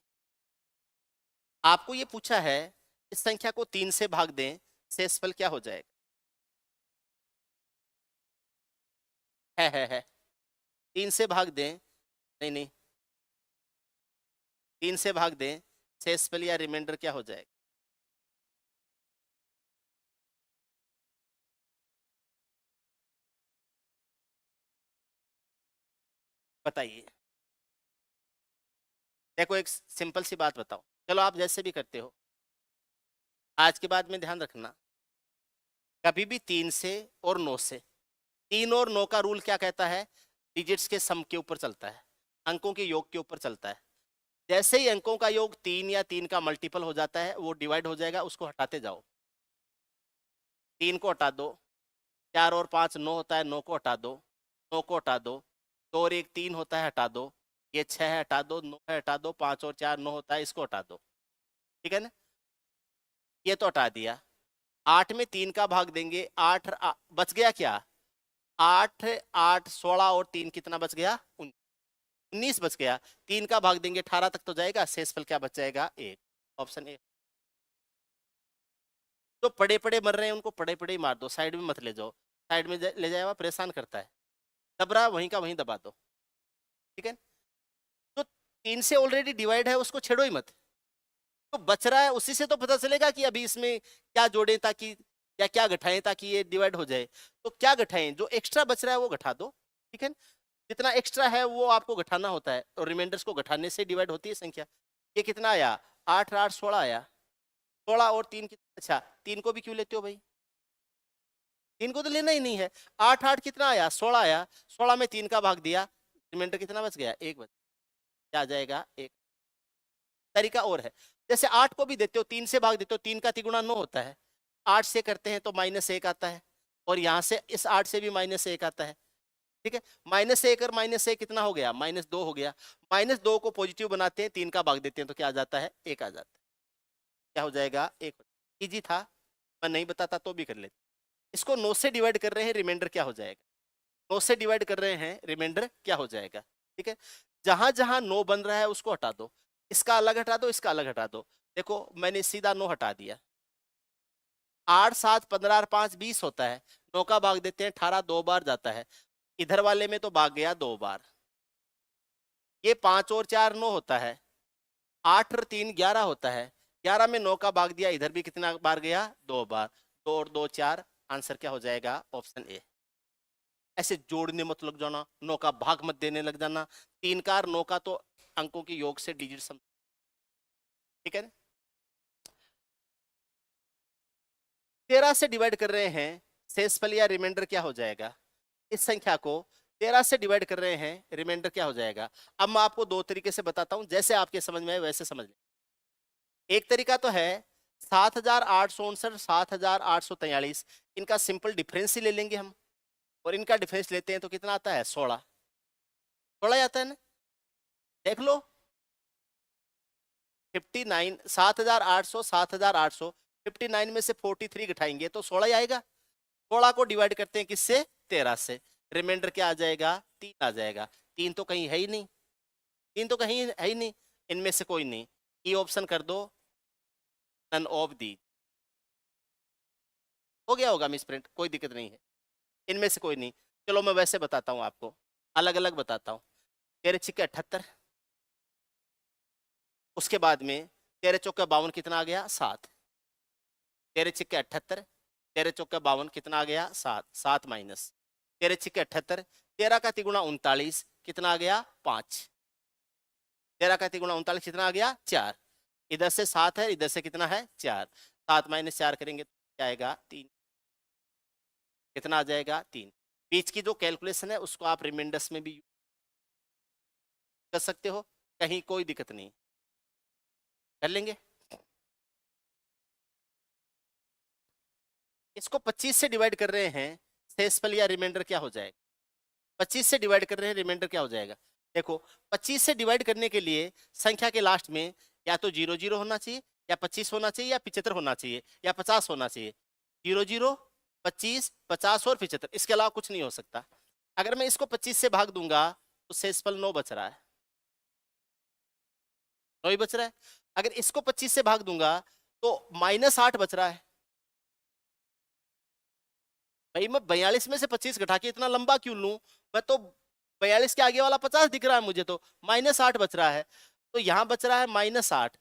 आपको ये पूछा है इस संख्या को 3 से भाग दें, शेषफल क्या हो जाएगा? है 3 से भाग दें, नहीं नहीं, 3 से भाग दें, शेषफल या रिमाइंडर क्या हो जाएगा? बताइए। देखो एक सिंपल सी बात बताओ, चलो आप जैसे भी करते हो, आज के बाद में ध्यान रखना, कभी भी 3 से और 9 से, 3 और 9 का रूल क्या कहता है? डिजिट्स के सम के ऊपर चलता है, अंकों के योग के ऊपर चलता है। जैसे ही अंकों का योग 3 या 3 का मल्टीपल हो जाता है, वो डिवाइड हो जाएगा, उसको हटाते जाओ। 3 को हटा दो, 4 और 5 9 होता है, 9 को हटा दो, 9 को हटा दो, 2 और 1 3 होता है, हटा दो, ये 6 है, हटा दो, 9 है, हटा दो, 5 और 4 9 होता है, इसको हटा दो, ठीक है ना। ये तो हटा दिया। 8 में 3 का भाग देंगे, 8 बच गया क्या? 8 8 16 और 3 कितना बच गया? 19 बच गया। 3 का भाग देंगे 18 तक तो जाएगा, शेषफल क्या बच जाएगा? 1। Option A. जो पड़े पड़े मर रहे हैं उनको पड़े पड़े ही मार दो, साइड में मत ले जाओ, साइड में ले जाए परेशान करता है, दब रहा वहीं का वहीं दबा दो, ठीक है। तो 3 से ऑलरेडी डिवाइड है, उसको छेड़ो ही मत, तो बच रहा है उसी से तो पता चलेगा कि अभी इसमें क्या जोड़ें ताकि, या क्या घटाएं ताकि ये डिवाइड हो जाए। तो क्या घटाएं? जो एक्स्ट्रा बच रहा है वो घटा दो, ठीक है। जितना एक्स्ट्रा है वो आपको घटाना होता है, और रिमाइंडर्स को घटाने से डिवाइड होती है संख्या। ये कितना आया? 8 8 16 आया, 16 और 3 अच्छा 3 को भी क्यों लेते हो भाई? 3 को तो लेना ही नहीं है। 8 8 कितना आया? 16 आया, 16 में 3 का भाग दिया, रिमाइंडर कितना बच गया? 1 बच, क्या आ जाएगा? 1। तरीका और है, जैसे 8 को भी देते हो, 3 से भाग देते हो, 3 का तिगुना 9 होता है, 8 से करते हैं तो -1 आता है, और यहाँ से इस 8 से भी -1 आता है, ठीक है। -1 और -1 कितना हो गया? -2 हो गया। -2 को पॉजिटिव बनाते हैं, 3 का भाग देते हैं तो क्या आ जाता है? 1 आ जाता है। क्या हो जाएगा? 1। इजी था, मैं नहीं बताता तो भी कर लेते। इसको 9 से डिवाइड कर रहे हैं, रिमाइंडर क्या हो जाएगा? 9 से डिवाइड कर रहे हैं, रिमाइंडर क्या हो जाएगा? ठीक है, जहां जहां 9 बन रहा है उसको हटा दो, इसका अलग हटा दो, इसका अलग हटा दो। देखो मैंने सीधा 9 हटा दिया। 8 7 15 और 5 20 होता है, 9 का भाग देते हैं, 18 2 बार जाता है, इधर वाले में तो भाग गया 2 बार। ये 5 और 4 9 होता है, 8 और 3 11 होता है, 11 में 9 का भाग दिया, इधर भी कितना बार गया? 2 बार। 2 और 2 4, आंसर क्या हो जाएगा? Option A. ऐसे जोड़ने मत लग जाना, 9 का भाग मत देने लग जाना, 3 का और 9 का तो अंकों की योग से डिजिट सम, ठीक है। 13 से डिवाइड कर रहे हैं, शेषफल या रिमाइंडर क्या हो जाएगा? इस संख्या को 13 से डिवाइड कर रहे हैं, रिमाइंडर क्या हो जाएगा? अब मैं आपको दो तरीके से बताता हूं, जैसे आपके समझ में आए वैसे समझ लें। एक तरीका तो है 7,859 7,843, इनका सिंपल डिफरेंस ही ले लेंगे हम, और इनका डिफरेंस लेते हैं तो कितना आता है? 16। 16 आता है ना, देख लो। 59 7,800 7,800, 59 में से 43 घटाएंगे तो 16 ही आएगा। 16 को डिवाइड करते हैं किससे? 13 से, रिमाइंडर क्या आ जाएगा? 3 आ जाएगा। 3 तो कहीं है ही नहीं, 3 तो कहीं है ही नहीं, इनमें से कोई नहीं। ये ऑप्शन कर दो, नन ऑफ दी, हो गया होगा मिस प्रिंट, कोई दिक्कत नहीं है, इनमें से कोई नहीं। चलो मैं वैसे बताता हूँ आपको, अलग अलग बताता हूँ। 13 छिक्के 78, उसके बाद में 13 चौके 52 कितना आ गया? 7। 13 छिक्के 78, 13 चौके 52 कितना आ गया? 7, 7 माइनस 13 छिक्के 78, 13 का तिगुना 39, कितना आ गया 5। 13 का तिगुना 39 कितना आ गया 4। इधर से 7 है, इधर से कितना है 4। 7 माइनस 4 करेंगे तो क्या आएगा 3। कितना आ जाएगा 3। बीच की जो कैलकुलेशन है उसको आप रिमाइंडर्स में भी कर सकते हो, कहीं कोई दिक्कत नहीं, कर लेंगे। इसको 25 से डिवाइड कर रहे हैं, शेषफल या रिमाइंडर क्या हो जाएगा। 25 से डिवाइड कर रहे हैं, रिमाइंडर क्या हो जाएगा। देखो 25 से डिवाइड करने के लिए संख्या के लास्ट में या तो 0 0 होना चाहिए, या 25 होना चाहिए, या 75 होना चाहिए, या 50 होना चाहिए। 0 0 25 50 और 75, इसके अलावा कुछ नहीं हो सकता। अगर मैं इसको 25 से भाग दूंगा तो शेषफल 9 बच रहा है, 9 ही बच रहा है। अगर इसको 25 से भाग दूंगा तो -8 बच रहा है। भाई मैं 42 में से 25 घटा के इतना लंबा क्यों लूं, मैं तो 42 के आगे वाला 50 दिख रहा है मुझे, तो -8 बच रहा है। तो यहां बच रहा है -8,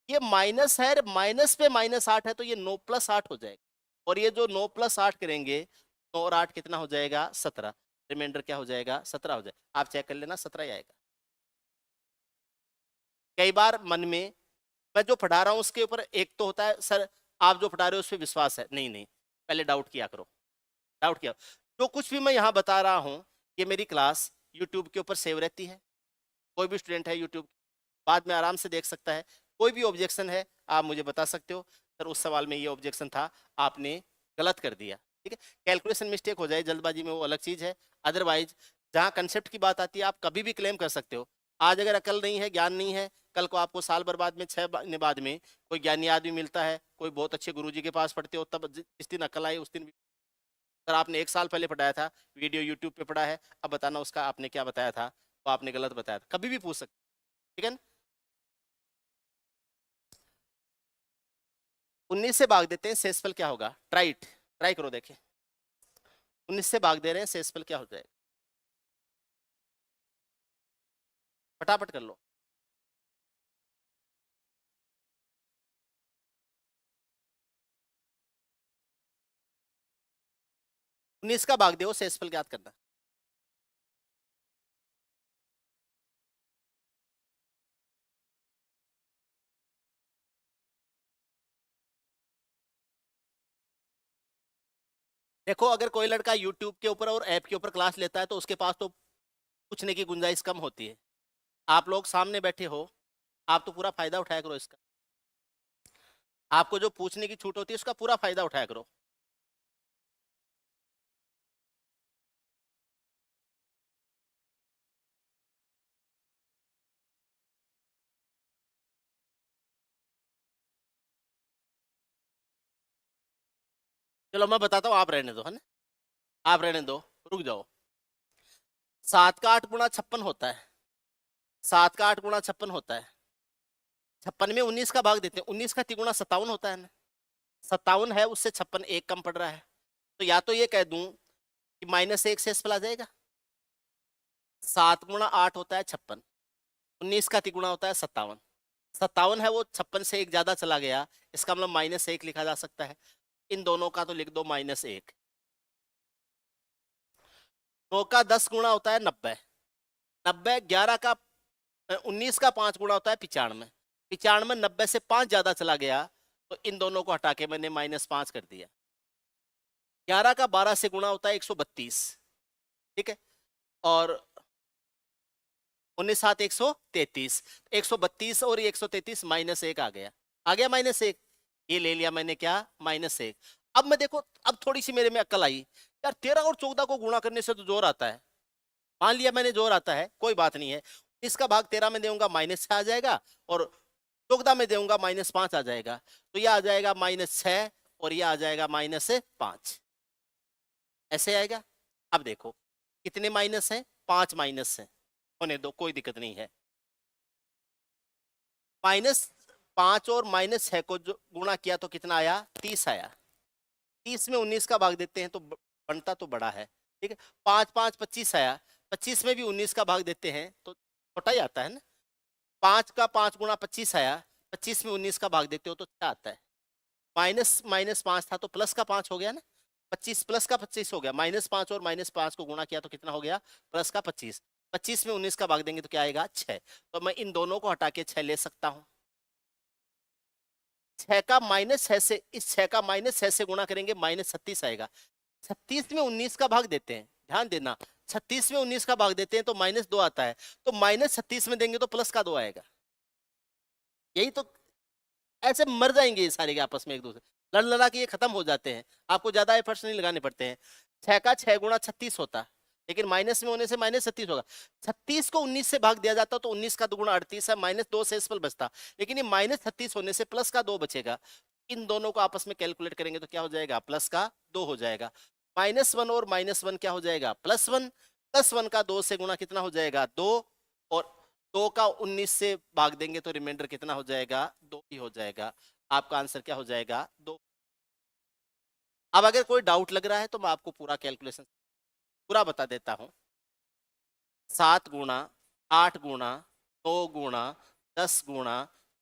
ये माइनस है, माइनस पे -8 है, तो ये 9 + 8 हो जाएगा। और ये जो 9 + 8 करेंगे, 9 और 8 कितना हो जाएगा 17। रिमाइंडर क्या हो जाएगा 17 हो जाएगा। आप चेक कर लेना 17 ही आएगा। कई बार मन में मैं जो पढ़ा रहा हूं उसके ऊपर एक तो होता है सर आप जो पढ़ा रहे हो उस पर विश्वास है, नहीं नहीं, पहले डाउट किया करो, डाउट किया। जो कुछ भी मैं यहाँ बता रहा हूँ ये मेरी क्लास यूट्यूब के ऊपर सेव रहती है, कोई भी स्टूडेंट है यूट्यूब बाद में आराम से देख सकता है। कोई भी ऑब्जेक्शन है आप मुझे बता सकते हो, सर उस सवाल में ये ऑब्जेक्शन था, आपने गलत कर दिया, ठीक है। कैलकुलेशन मिस्टेक हो जाए जल्दबाजी में वो अलग चीज़ है, अदरवाइज जहाँ कंसेप्ट की बात आती है आप कभी भी क्लेम कर सकते हो। आज अगर अकल नहीं है, ज्ञान नहीं है, कल को आपको साल भर बाद में 6 महीने बाद में कोई ज्ञानी आदमी मिलता है, कोई बहुत अच्छे गुरुजी के पास पढ़ते हो, तब जिस दिन अकल आई उस दिन सर आपने 1 साल पहले पढ़ाया था, वीडियो यूट्यूब पे पढ़ा है, अब बताना उसका आपने क्या बताया था, तो आपने गलत बताया था, कभी भी पूछ सकते, ठीक है ना। 19 से भाग देते हैं, शेषफल क्या होगा, ट्राई करो देखें। 19 से भाग दे रहे हैं, शेषफल क्या हो जाएगा, फटाफट कर लो। उन्नीस का भाग दो, शेषफल याद करना। देखो अगर कोई लड़का यूट्यूब के ऊपर और ऐप के ऊपर क्लास लेता है तो उसके पास तो पूछने की गुंजाइश कम होती है। आप लोग सामने बैठे हो, आप तो पूरा फायदा उठाया करो इसका, आपको जो पूछने की छूट होती है उसका पूरा फायदा उठाया करो। चलो मैं बताता हूँ, आप रहने दो, है ना, आप रहने दो, रुक जाओ। 7 का 8 गुणा 56 होता है, 7 का 8 गुणा 56 होता है। 56 में 19 का भाग देते हैं, 19 का तिगुना 57 होता है ना, 57 है उससे 56 एक कम पड़ रहा है, तो या तो ये कह दूं कि -1 शेषफल आ जाएगा। 7 गुणा 8 होता है 56, 19 का तिगुना होता है 57, 57 है वो 56 से एक ज्यादा चला गया, इसका मतलब -1 लिखा जा सकता है। इन दोनों का तो लिख दो -1। 9 का 10 गुणा होता है 90, 90 11 का 19 का 5 गुणा होता है 95, 95 90 से 5 ज्यादा चला गया, तो इन दोनों को हटा के मैंने -5 कर दिया। 11 का 12 से गुणा होता है 132, ठीक है, और 19 7 133, 132 और 133 -1 आ गया, आ गया -1, ये ले लिया मैंने क्या -1। अब मैं देखो अब थोड़ी सी मेरे में अक्ल आई, यार 13 और 14 को गुणा करने से तो जोर आता है, मान लिया मैंने जोर आता है, कोई बात नहीं है। इसका भाग 13 में दूंगा -6 आ जाएगा, और 14 में दूंगा -5 आ जाएगा, तो यह आ जाएगा -6 और यह आ जाएगा -5, ऐसे आएगा। अब देखो कितने माइनस हैं, 5 माइनस हैं, होने दो कोई दिक्कत नहीं है। -5 और -6 को जो गुणा किया तो कितना आया 30 आया, 30 में 19 का भाग देते हैं तो बनता तो बड़ा है, ठीक है। 5 5 25 आया, 25 में भी 19 का भाग देते हैं तो छोटा ही आता है ना। 5 का 5 गुणा 25 आया, 25 में 19 का भाग देते हो तो क्या आता है, -5 था तो प्लस का 5 हो गया ना, 25 प्लस का 25 हो गया, -5 और -5 को गुणा किया तो कितना हो गया, प्लस का 25। 25 में 19 का भाग देंगे तो क्या आएगा, 6। तो मैं इन दोनों को हटा के 6 ले सकता हूं। 6 का -6 से, इस 6 का -6 से गुणा करेंगे -36 आएगा। 36 में 19 का भाग देते हैं, ध्यान देना, 36 में 19 का भाग देते हैं तो -2 आता है, तो -36 में देंगे तो प्लस का 2 आएगा। यही तो, ऐसे मर जाएंगे ये सारे के आपस में एक दूसरे, लड़ लड़ा के ये खत्म हो जाते हैं, आपको ज्यादा एफर्ट्स नहीं लगाने पड़ते हैं। 6 का 6 गुणा 36 होता, लेकिन माइनस में होने से -36 होगा। 36 को 19 से भाग दिया जाता तो 19 का दुगुना 38 है, -2 से इस बचता, लेकिन ये -36 होने से प्लस का 2 बचेगा। इन दोनों को आपस में कैलकुलेट करेंगे तो क्या हो जाएगा, प्लस का 2 हो जाएगा। -1 और -1 क्या हो जाएगा, +1। +1 का 2 से गुणा कितना हो जाएगा, 2, और 2 का 19 से भाग देंगे तो रिमाइंडर कितना हो जाएगा, 2 ही हो जाएगा। आपका आंसर क्या हो जाएगा, 2। अब अगर कोई डाउट लग रहा है तो मैं आपको पूरा कैलकुलेशन पूरा बता देता हूं। 7 गुणा 8 गुणा 9 गुणा 10 गुणा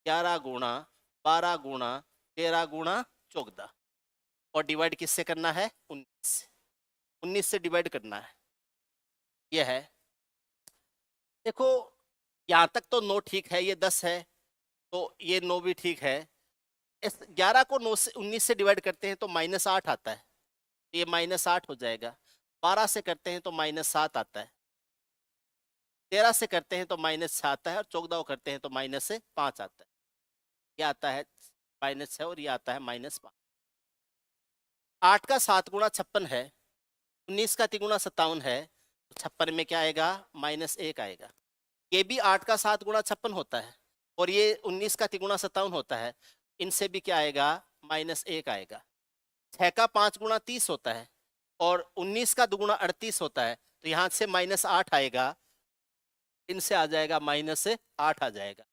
11 गुणा 12 गुणा 13 गुणा 14, और डिवाइड किससे करना है, 19 से। 19 से डिवाइड करना है, यह है। देखो यहां तक तो 9 ठीक है, ये 10 है तो ये 9 भी ठीक है। इस 11 को 9 से 19 से डिवाइड करते हैं तो -8 आता है, ये -8 हो जाएगा। 12 से करते हैं तो -7 आता है, 13 से करते हैं तो -6 आता है, और 14 को करते हैं तो -5 आता है। ये आता है -6 और ये आता है -5। 8 का 7 गुणा 56 है, 19 का 3 गुणा 57 है, तो 56 में क्या आएगा, -1 आएगा। ये भी 8 का 7 गुणा 56 होता है, और ये 19 का 3 गुणा 57 होता है, इनसे भी क्या आएगा, -1 आएगा। 6 का 5 गुणा 30 होता है, और 19 का 2 गुणा 38 होता है, तो यहां से -8 आएगा, इनसे आ जाएगा -8 आ जाएगा।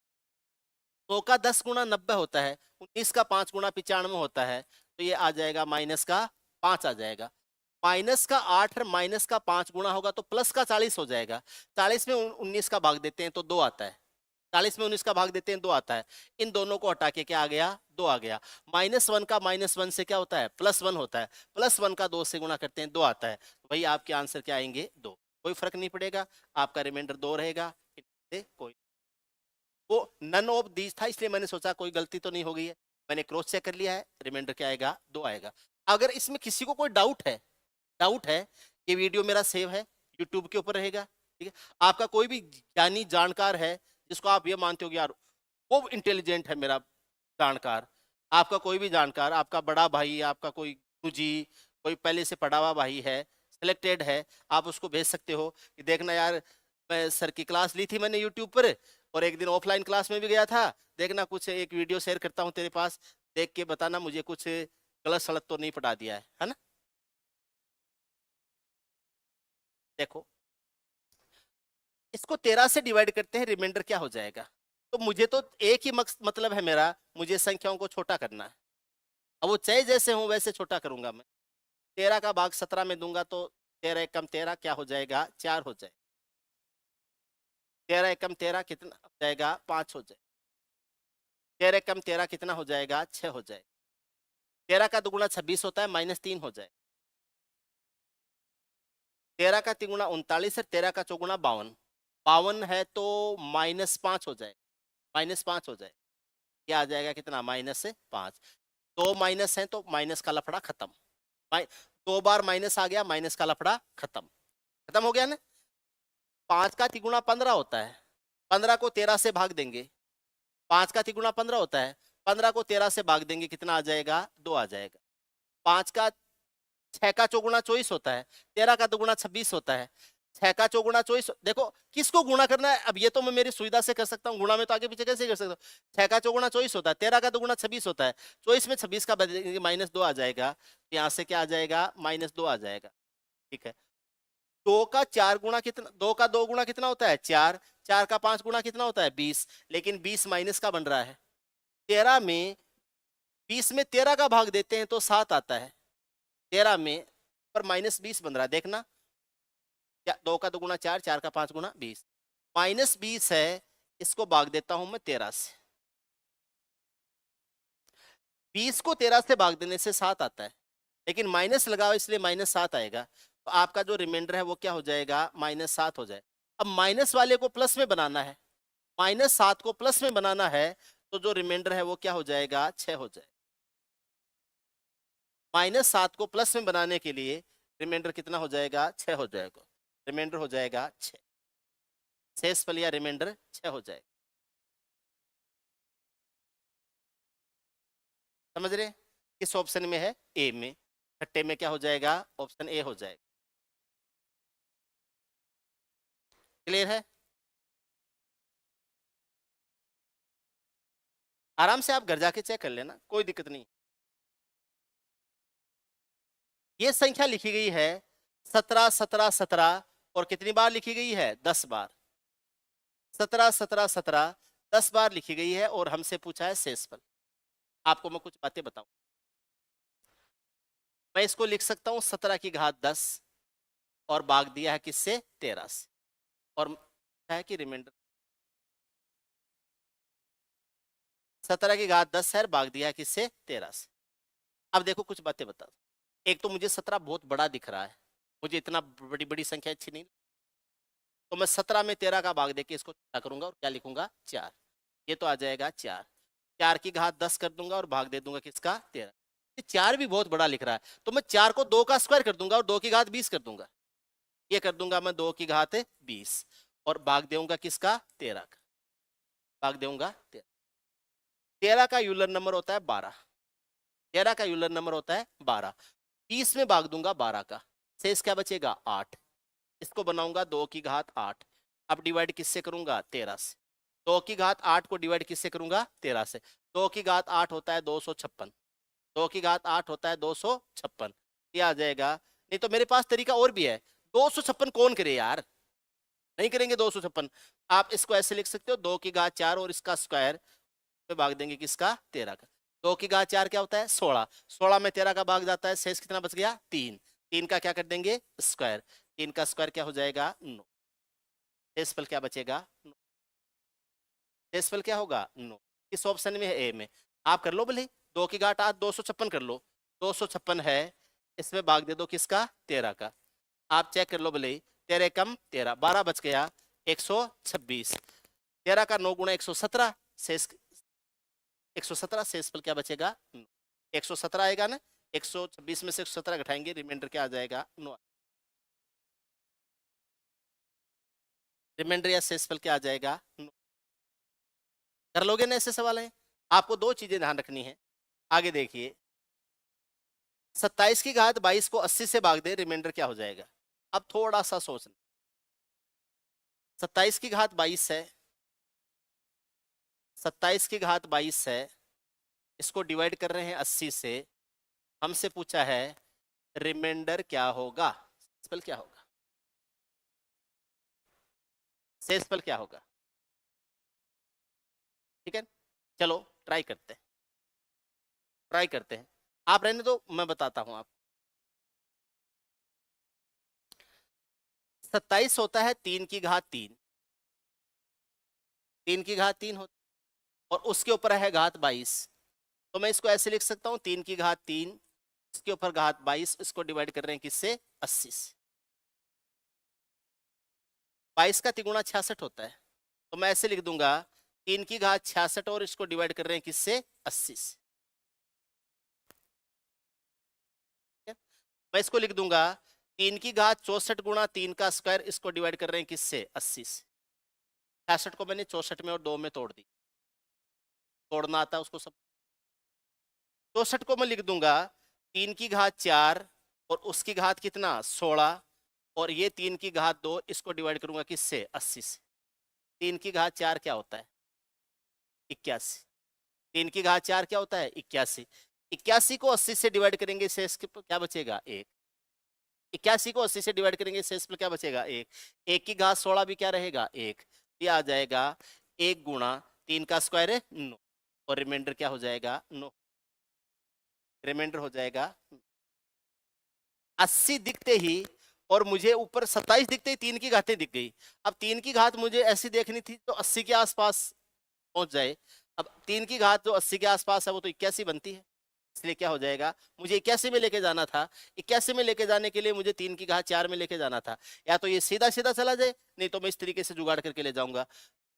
9 का 10 गुणा 90 होता है, 19 का 5 गुणा 95 होता है, तो ये आ जाएगा -5 आ जाएगा। माइनस का 8 और माइनस का 5 गुणा होगा तो प्लस का 40 हो जाएगा। 40 में 19 का भाग देते हैं तो 2 आता है, 40 में 19 का भाग देते हैं 2 आता है। इन दोनों को हटा के क्या आ गया, 2 आ गया। -1 का -1 से क्या होता है, +1 होता है, +1 का 2 से गुणा करते हैं 2 आता है, तो भाई आपके आंसर क्या आएंगे, 2। कोई फर्क नहीं पड़ेगा, आपका रिमाइंडर 2 रहेगा। कोई, वो नन ऑफ दीज था इसलिए मैंने सोचा कोई गलती तो नहीं हो गई है, मैंने क्रॉस चेक कर लिया है, रिमाइंडर क्या आएगा, 2 आएगा। अगर इसमें किसी को कोई डाउट है, ये वीडियो मेरा सेव है, यूट्यूब के ऊपर रहेगा, ठीक है। आपका कोई भी ज्ञानी जानकार है जिसको आप ये मानते हो कि यार वो इंटेलिजेंट है मेरा जानकार, आपका कोई भी जानकार, आपका बड़ा भाई, आपका कोई गुरुजी, कोई पहले से पढ़ा हुआ भाई है, सिलेक्टेड है, आप उसको भेज सकते हो कि देखना यार, मैं सर की क्लास ली थी मैंने यूट्यूब पर, और एक दिन ऑफलाइन क्लास में भी गया था, देखना कुछ एक वीडियो शेयर करता हूँ तेरे पास, देख के बताना मुझे कुछ गलत सलत तो नहीं पढ़ा दिया है ना। देखो इसको 13 से डिवाइड करते हैं, रिमाइंडर क्या हो जाएगा, तो मुझे तो एक ही मतलब है मेरा, मुझे संख्याओं को छोटा करना है। अब वो चाहे जैसे हूं वैसे छोटा करूंगा मैं। 13 का भाग 17 में दूंगा तो 13 एकम 13 क्या हो जाएगा, 4 हो जाएगा। 13 एकम 13 कितना हो जाएगा, 5 हो जाएगा। 13 एकम 13 कितना हो जाएगा, 6 हो जाएगा। 13 का दुगुना 26 होता है, -3 हो जाएगा। 13 का तिगुना 39 है, 13 का चौगुना 52, 52 है तो -5 हो जाएगा, -5 हो जाएगा। क्या आ जाएगा, कितना, -5। 2 माइनस है तो माइनस का लफड़ा खत्म, 2 बार माइनस आ गया, माइनस का लफड़ा खत्म, खत्म हो गया ना। 5 का तिगुना 15 होता है, 15 को 13 से भाग देंगे, 5 का तिगुना 15 होता है, 15 को 13 से भाग देंगे, कितना आ जाएगा, 2 आ जाएगा। 5 का 6 का चौगुना 24 होता है, 13 का दुगुना 26 होता है, 6 का चौगुना 24। देखो किसको गुणा करना है, अब ये तो मैं मेरी सुविधा से कर सकता हूँ, गुणा में तो आगे पीछे कैसे कर सकता हूँ। 6 का चौगुना 24 होता है, 13 का दुगुना 26 होता है, 24 में 26 का बदलेंगे, -2 आ जाएगा, यहाँ से क्या आ जाएगा, -2 आ जाएगा, ठीक है। 2 का 4 गुणा कितना, 2 का 2 गुणा कितना होता है, 4, 4 का 5 गुणा कितना होता है, 20, लेकिन 20 माइनस का बन रहा है। 13 में 20 में 13 का भाग देते हैं तो 7 आता है, 13 में पर -20 बन रहा है, देखना, 2 का 2 गुणा 4, 4 का 5 गुणा 20, -20 है, इसको भाग देता हूं मैं 13 से, 20 को 13 से भाग देने से 7 आता है, लेकिन माइनस लगा हुआ इसलिए -7 आएगा, तो आपका जो रिमाइंडर है वो क्या हो जाएगा, -7 हो जाए। अब माइनस वाले को प्लस में बनाना है, -7 को प्लस में बनाना है, तो जो रिमाइंडर है वो क्या हो जाएगा, 6 हो जाएगा। -7 को प्लस में बनाने के लिए रिमाइंडर कितना हो जाएगा, 6 हो जाएगा। रिमाइंडर हो जाएगा 6, शेषफल या रिमाइंडर 6 हो जाएगा। समझ रहे, किस ऑप्शन में है, ए में। छठे में क्या हो जाएगा, ऑप्शन ए हो जाएगा। क्लियर है, आराम से आप घर जाके चेक कर लेना, कोई दिक्कत नहीं। ये संख्या लिखी गई है 17 17 17 और कितनी बार लिखी गई है, 10 बार। 17 17 17 10 बार लिखी गई है और हमसे पूछा है शेषफल। आपको मैं कुछ बातें बताऊं, मैं इसको लिख सकता हूं 17 की घात 10 और भाग दिया है किससे, 13 से, और है कि रिमाइंडर 17 की घात 10 है, भाग दिया है किससे, 13 से। अब देखो कुछ बातें बता, एक तो मुझे 17 बहुत बड़ा दिख रहा है, मुझे इतना बड़ी बड़ी संख्या अच्छी नहीं, तो मैं 17 में 13 का भाग देके इसको छोटा करूंगा और क्या लिखूंगा, 4। ये तो आ जाएगा 4, 4 की घात 10 कर दूंगा और भाग दे दूंगा किसका, 13। ये 4 भी बहुत बड़ा लिख रहा है, तो मैं 4 को 2 का स्क्वायर कर दूंगा और 2 की घात 20 कर दूंगा। ये कर दूंगा मैं 2 की घात 20 और भाग देऊंगा किसका, 13 का, भाग देऊंगा 13। 13 का यूलर नंबर होता है 12, 13 का यूलर नंबर होता है 12। 20 में भाग दूंगा 12 का, शेष क्या बचेगा, 8। इसको बनाऊंगा 2 की घात 8। अब डिवाइड किससे करूंगा, 13 से। 2 की घात 8 को डिवाइड किससे करूंगा, 13 से। 2 की घात 8 होता है 256, 2 की घात 8 होता है 256, ये आ जाएगा। नहीं तो मेरे पास तरीका और भी है, 256 कौन करे यार, नहीं करेंगे 256। आप इसको ऐसे लिख सकते हो, 2 की घात 4 और इसका स्क्वायर पे भाग देंगे किसका, 13 का। 2 की घात 4 क्या होता है, 16, 16 में 13 का भाग जाता है, शेष कितना बच गया, 3। 3 का क्या कर देंगे, स्क्वायर, 3 का स्क्वायर क्या हो जाएगा, 9। शेषफल क्या बचेगा, 9। शेषफल क्या होगा, 9। किस ऑप्शन में है, ए में। आप कर लो भले, 2 की घात 8 256 कर लो, 256 है, इसमें भाग दे दो किसका, 13 का। आप चेक कर लो भले, 13 कम 13, 12 बच गया, 126। 13 का 9 गुणा 117, शेष 117, शेषफल क्या बचेगा, 117 आएगा ना। 126 में से 117 घटाएंगे, रिमाइंडर क्या आ जाएगा, 9। रिमाइंडर या शेषफल क्या आ जाएगा, 9। कर लोगे ना, ऐसे सवाल है। आपको दो चीजें ध्यान रखनी है, आगे देखिए। 27 की घात 22 को 80 से भाग दे, रिमाइंडर क्या हो जाएगा। अब थोड़ा सा सोचना, 27 की घात 22 है, 27 की घात 22 है, इसको डिवाइड कर रहे हैं 80 से। हमसे पूछा है रिमाइंडर क्या होगा, शेषफल क्या होगा, शेषफल क्या होगा। ठीक है, चलो ट्राई करते हैं, ट्राई करते हैं। आप रहने दो, मैं बताता हूं। आप 27 होता है 3 की घात 3, 3 की घात 3 होता और उसके ऊपर है घात 22, तो मैं इसको ऐसे लिख सकता हूं, 3 की घात 3, इसके ऊपर घात 22, इसको डिवाइड कर रहे हैं किससे, 80 से। 22 का तिगुना 66 होता है, तो मैं ऐसे लिख दूंगा, 3 की घात 66 और इसको डिवाइड कर रहे हैं किससे, 80 से। मैं इसको लिख दूंगा, 3 की घात 64 गुणा 3 का स्क्वायर, इसको डिवाइड कर रहे हैं किससे, 80 से। 66 को मैंने 64 में और 2 में तोड़ दी, तोड़ना आता है उसको सब। 64 को मैं लिख दूंगा 3 की घात 4 और उसकी घात कितना, 16, और ये 3 की घात 2, इसको डिवाइड करूंगा किससे, 80 से। 3 की घात 4 क्या होता है, 81। 3 की घात 4 क्या होता है, 81। 81 को 80 से डिवाइड करेंगे, शेष क्या बचेगा, 1। 81 को 80 से डिवाइड करेंगे, शेष पर क्या बचेगा, 1। 1 की घात 16 भी क्या रहेगा, 1। ये आ जाएगा 1 गुणा 3 का स्क्वायर है 9, और रिमाइंडर क्या हो जाएगा, 9। रिमाइंडर हो जाएगा 80 दिखते ही, और मुझे ऊपर 27 दिखते ही 3 की घातें दिख गई। अब 3 की घात मुझे ऐसी देखनी थी तो 80 के आसपास पहुंच जाए। अब 3 की घात जो 80 के आसपास है वो तो 81 बनती है, इसलिए क्या हो जाएगा, मुझे 81 में लेके जाना था, 81 में लेके जाने के लिए मुझे 3 की घात 4 में लेके जाना था। या तो ये सीधा सीधा चला जाए, नहीं तो मैं इस तरीके से जुगाड़ करके ले जाऊंगा।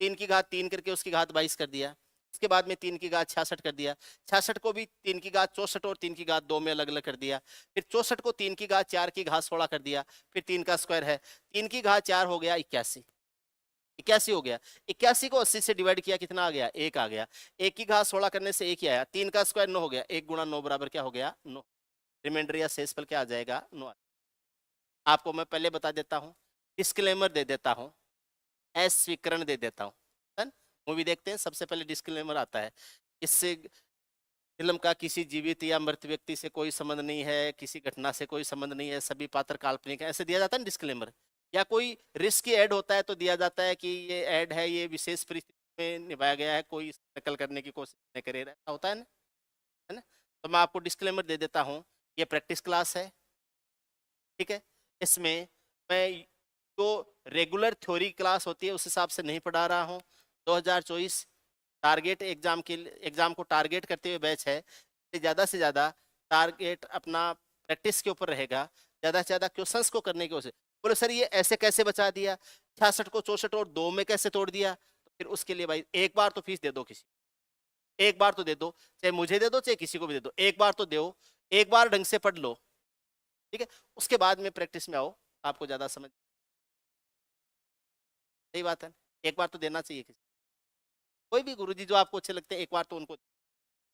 3 की घात 3 करके उसकी घात 22 कर दिया, उसके बाद में 3 की घात 66 कर दिया, 66 को भी 3 की घात 64 और 3 की घात 2 में अलग अलग कर दिया, फिर 64 को 3 की घात 4 की घात 16 कर दिया, फिर 3 का स्क्वायर है, 3 की घात 4 हो गया 81, 81 हो गया। 81 को 80 से डिवाइड किया, कितना आ गया, 1 आ गया। 1 की घात 16 करने से 1 ही आया, 3 का स्क्वायर 9 हो गया, 1 गुणा 9 बराबर क्या हो गया, 9। रिमाइंडर या शेषफल क्या आ जाएगा, 9। आपको मैं पहले बता देता हूँ, डिस्क्लेमर दे देता हूँ, स्वीकरण दे देता हूँ। मूवी देखते हैं, सबसे पहले डिस्क्लेमर आता है, इससे फिल्म का किसी जीवित या मृत व्यक्ति से कोई संबंध नहीं है, किसी घटना से कोई संबंध नहीं है, सभी पात्र काल्पनिक है, ऐसे दिया जाता है ना डिस्क्लेमर। या कोई रिस्क ऐड होता है तो दिया जाता है कि ये ऐड है, ये विशेष परिस्थिति में निभाया गया है, कोई नकल करने की कोशिश नहीं करे, ऐसा होता है ना। तो मैं आपको डिस्क्लेमर दे देता हूँ, ये प्रैक्टिस क्लास है, ठीक है। इसमें मैं जो रेगुलर थ्योरी क्लास होती है उस हिसाब से नहीं पढ़ा रहा हूँ। 2024 टारगेट एग्जाम को टारगेट करते हुए बैच है, ज़्यादा से ज़्यादा टारगेट अपना प्रैक्टिस के ऊपर रहेगा, ज़्यादा से ज़्यादा क्वेश्चंस को करने की कोशिश। बोले सर ये ऐसे कैसे बचा दिया, 66 को 64 और 2 में कैसे तोड़ दिया, तो फिर उसके लिए भाई एक बार तो फीस दे दो, किसी एक बार तो दे दो, चाहे मुझे दे दो चाहे किसी को भी दे दो, एक बार तो दो, एक बार ढंग से पढ़ लो, ठीक है। उसके बाद में प्रैक्टिस में आओ, आपको ज़्यादा समझ, सही बात है, एक बार तो देना चाहिए किसी, कोई भी गुरुजी जो आपको अच्छे लगते हैं एक बार तो उनको,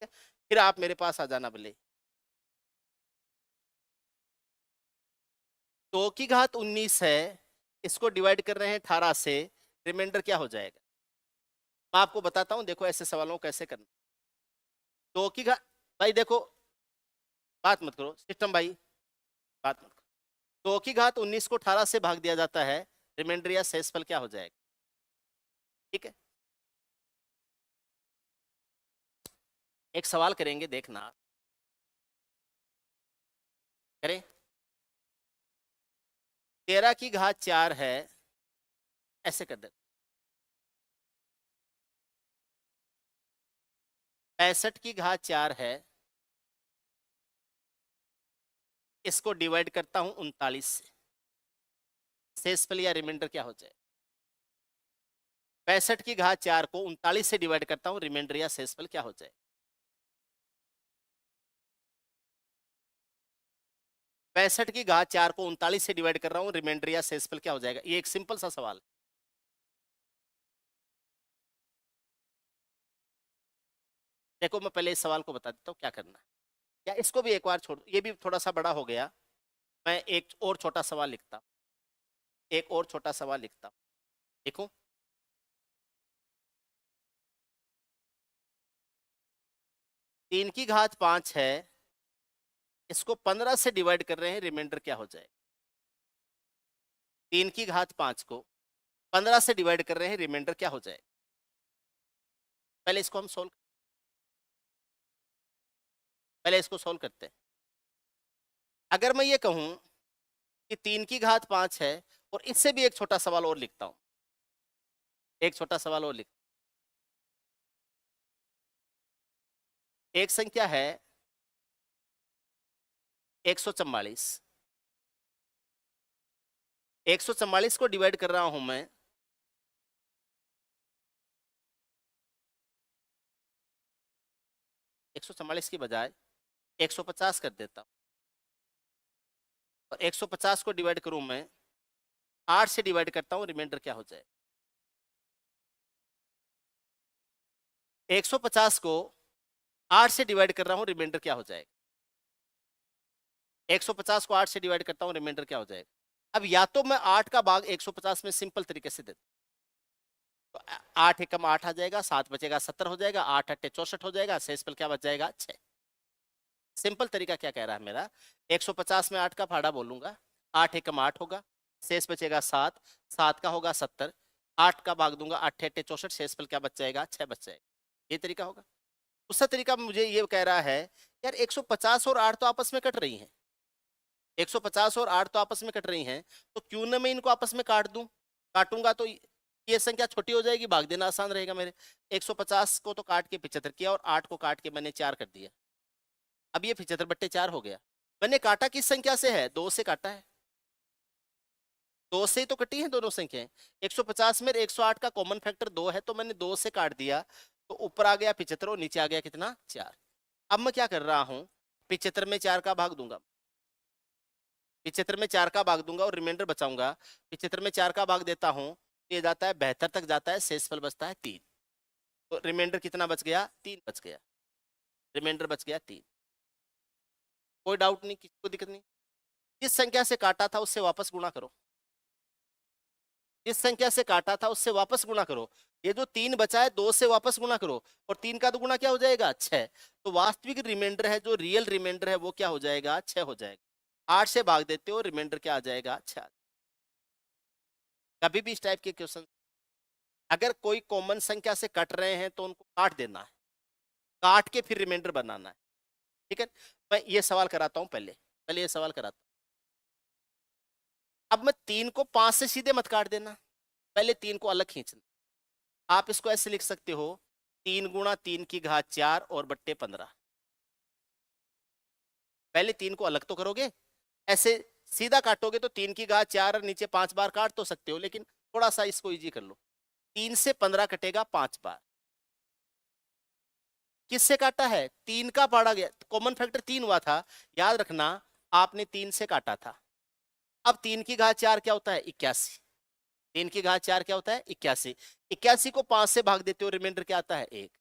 फिर आप मेरे पास आ जाना भले। 2 की घात 19 है, इसको डिवाइड कर रहे हैं 18 से, रिमाइंडर क्या हो जाएगा, मैं आपको बताता हूं, देखो ऐसे सवालों को कैसे करना। 2 की घात, भाई देखो बात मत करो सिस्टम भाई, बात मत करो। 2 की घात 19 को 18 से भाग दिया जाता है, रिमाइंडर या शेषफल क्या हो जाएगा, ठीक है। एक सवाल करेंगे, देखना करें। 13 की घात 4 है, ऐसे कर दे। 65 की घात 4 है, इसको डिवाइड करता हूं 39 से, शेषफल या रिमाइंडर क्या हो जाए। 65 की घात 4 को 39 से डिवाइड करता हूं, रिमाइंडर या शेषफल क्या हो जाए। 65 की घात 4 को 39 से डिवाइड कर रहा हूं, रिमाइंडर या शेषफल क्या हो जाएगा। ये एक सिंपल सा सवाल, देखो मैं पहले इस सवाल को बता देता हूं क्या करना है, या इसको भी एक बार छोड़, ये भी थोड़ा सा बड़ा हो गया, मैं एक और छोटा सवाल लिखता, एक और छोटा सवाल लिखता, देखो 3 की घात 5 है, इसको 15 से डिवाइड कर रहे हैं, रिमाइंडर क्या हो जाए। 3 की घात 5 को 15 से डिवाइड कर रहे हैं, रिमाइंडर क्या हो जाए। पहले इसको हम सोल्व, पहले इसको सोल्व करते हैं। अगर मैं ये कहूं कि 3 की घात 5 है, और इससे भी एक छोटा सवाल और लिखता हूं, एक छोटा सवाल और लिख, एक संख्या है 144, 144 को डिवाइड कर रहा हूं मैं 144 की बजाय 150 कर देता हूं, और 150 को डिवाइड करूं मैं 8 से डिवाइड करता हूं, रिमाइंडर क्या हो जाए। 150 को 8 से डिवाइड कर रहा हूं, रिमाइंडर क्या हो जाएगा। 150 को 8 से डिवाइड करता हूं, रिमाइंडर क्या हो जाएगा। अब या तो मैं 8 का भाग 150 में सिंपल तरीके से देता, तो 8 एकम 8 आ जाएगा, 7 बचेगा 70 हो जाएगा, 8 अट्ठे 64 हो जाएगा, शेषफल क्या बच जाएगा 6। सिंपल तरीका क्या कह रहा है मेरा, 150 में 8 का फाड़ा बोलूंगा, 8 एकम 8 होगा, शेष बचेगा 7, 7 का होगा 70, 8 का भाग दूंगा 8 अट्ठे 64, शेषफल क्या बच जाएगा 6 बच जाएगा। ये तरीका होगा। दूसरा तरीका मुझे ये कह रहा है यार 150 और 8 तो आपस में कट रही हैं, 150 और 8 तो आपस में कट रही हैं, तो क्यों ना मैं इनको आपस में काट दूं, काटूंगा तो ये संख्या छोटी हो जाएगी, भाग देना आसान रहेगा मेरे। 150 को तो काट के 75 किया और 8 को काट के मैंने 4 कर दिया, अब ये 75/4 हो गया। मैंने काटा किस संख्या से है? 2 से काटा है। 2 से ही तो कटी है दोनों संख्याएं। 150 में 108 का कॉमन फैक्टर 2 है, तो मैंने 2 से काट दिया, तो ऊपर आ गया 75 और नीचे आ गया कितना? 4। अब मैं क्या कर रहा हूं, 75 में 4 का भाग दूंगा, 75 में 4 का भाग दूंगा और रिमाइंडर बचाऊंगा। 75 में 4 का भाग देता हूं, ये जाता है 72 तक जाता है, शेषफल बचता है 3। तो रिमाइंडर कितना बच गया? 3 बच गया। रिमाइंडर बच गया 3। कोई डाउट नहीं, किसी को दिक्कत नहीं। जिस संख्या से काटा था उससे वापस गुणा करो, जिस संख्या से काटा था उससे वापस गुणा करो। ये जो 3 बचा है 2 से वापस गुणा करो, और 3 का 2 गुणा क्या हो जाएगा? 6। तो वास्तविक रिमाइंडर है, जो रियल रिमाइंडर है वो क्या हो जाएगा? 6 हो जाएगा। 8 से भाग देते हो, रिमाइंडर क्या आ जाएगा? 6। कभी भी इस टाइप के क्वेश्चन, अगर कोई कॉमन संख्या से कट रहे हैं तो उनको काट देना है, काट के फिर रिमाइंडर बनाना है। ठीक है, मैं ये सवाल कराता हूं, पहले पहले ये सवाल कराता हूं। अब मैं 3 को 5 से सीधे मत काट देना, पहले 3 को अलग खींचना। आप इसको ऐसे लिख सकते हो, 3 गुणा 3 की घात 4 और बट्टे 15। पहले 3 को अलग तो करोगे, ऐसे सीधा काटोगे तो 3 की घात 4 और नीचे 5 बार काट तो सकते हो, लेकिन थोड़ा सा इसको इजी कर लो। 3 से 15 कटेगा 5 बार। किससे काटा है? 3 का पढ़ा गया, कॉमन फैक्टर 3 हुआ था, याद रखना आपने 3 से काटा था। अब 3 की घात 4 क्या होता है? 81। 3 की घात 4 क्या होता है? 81। 81 को 5 से भाग देते हो, रिमाइंडर क्या आता है? 1।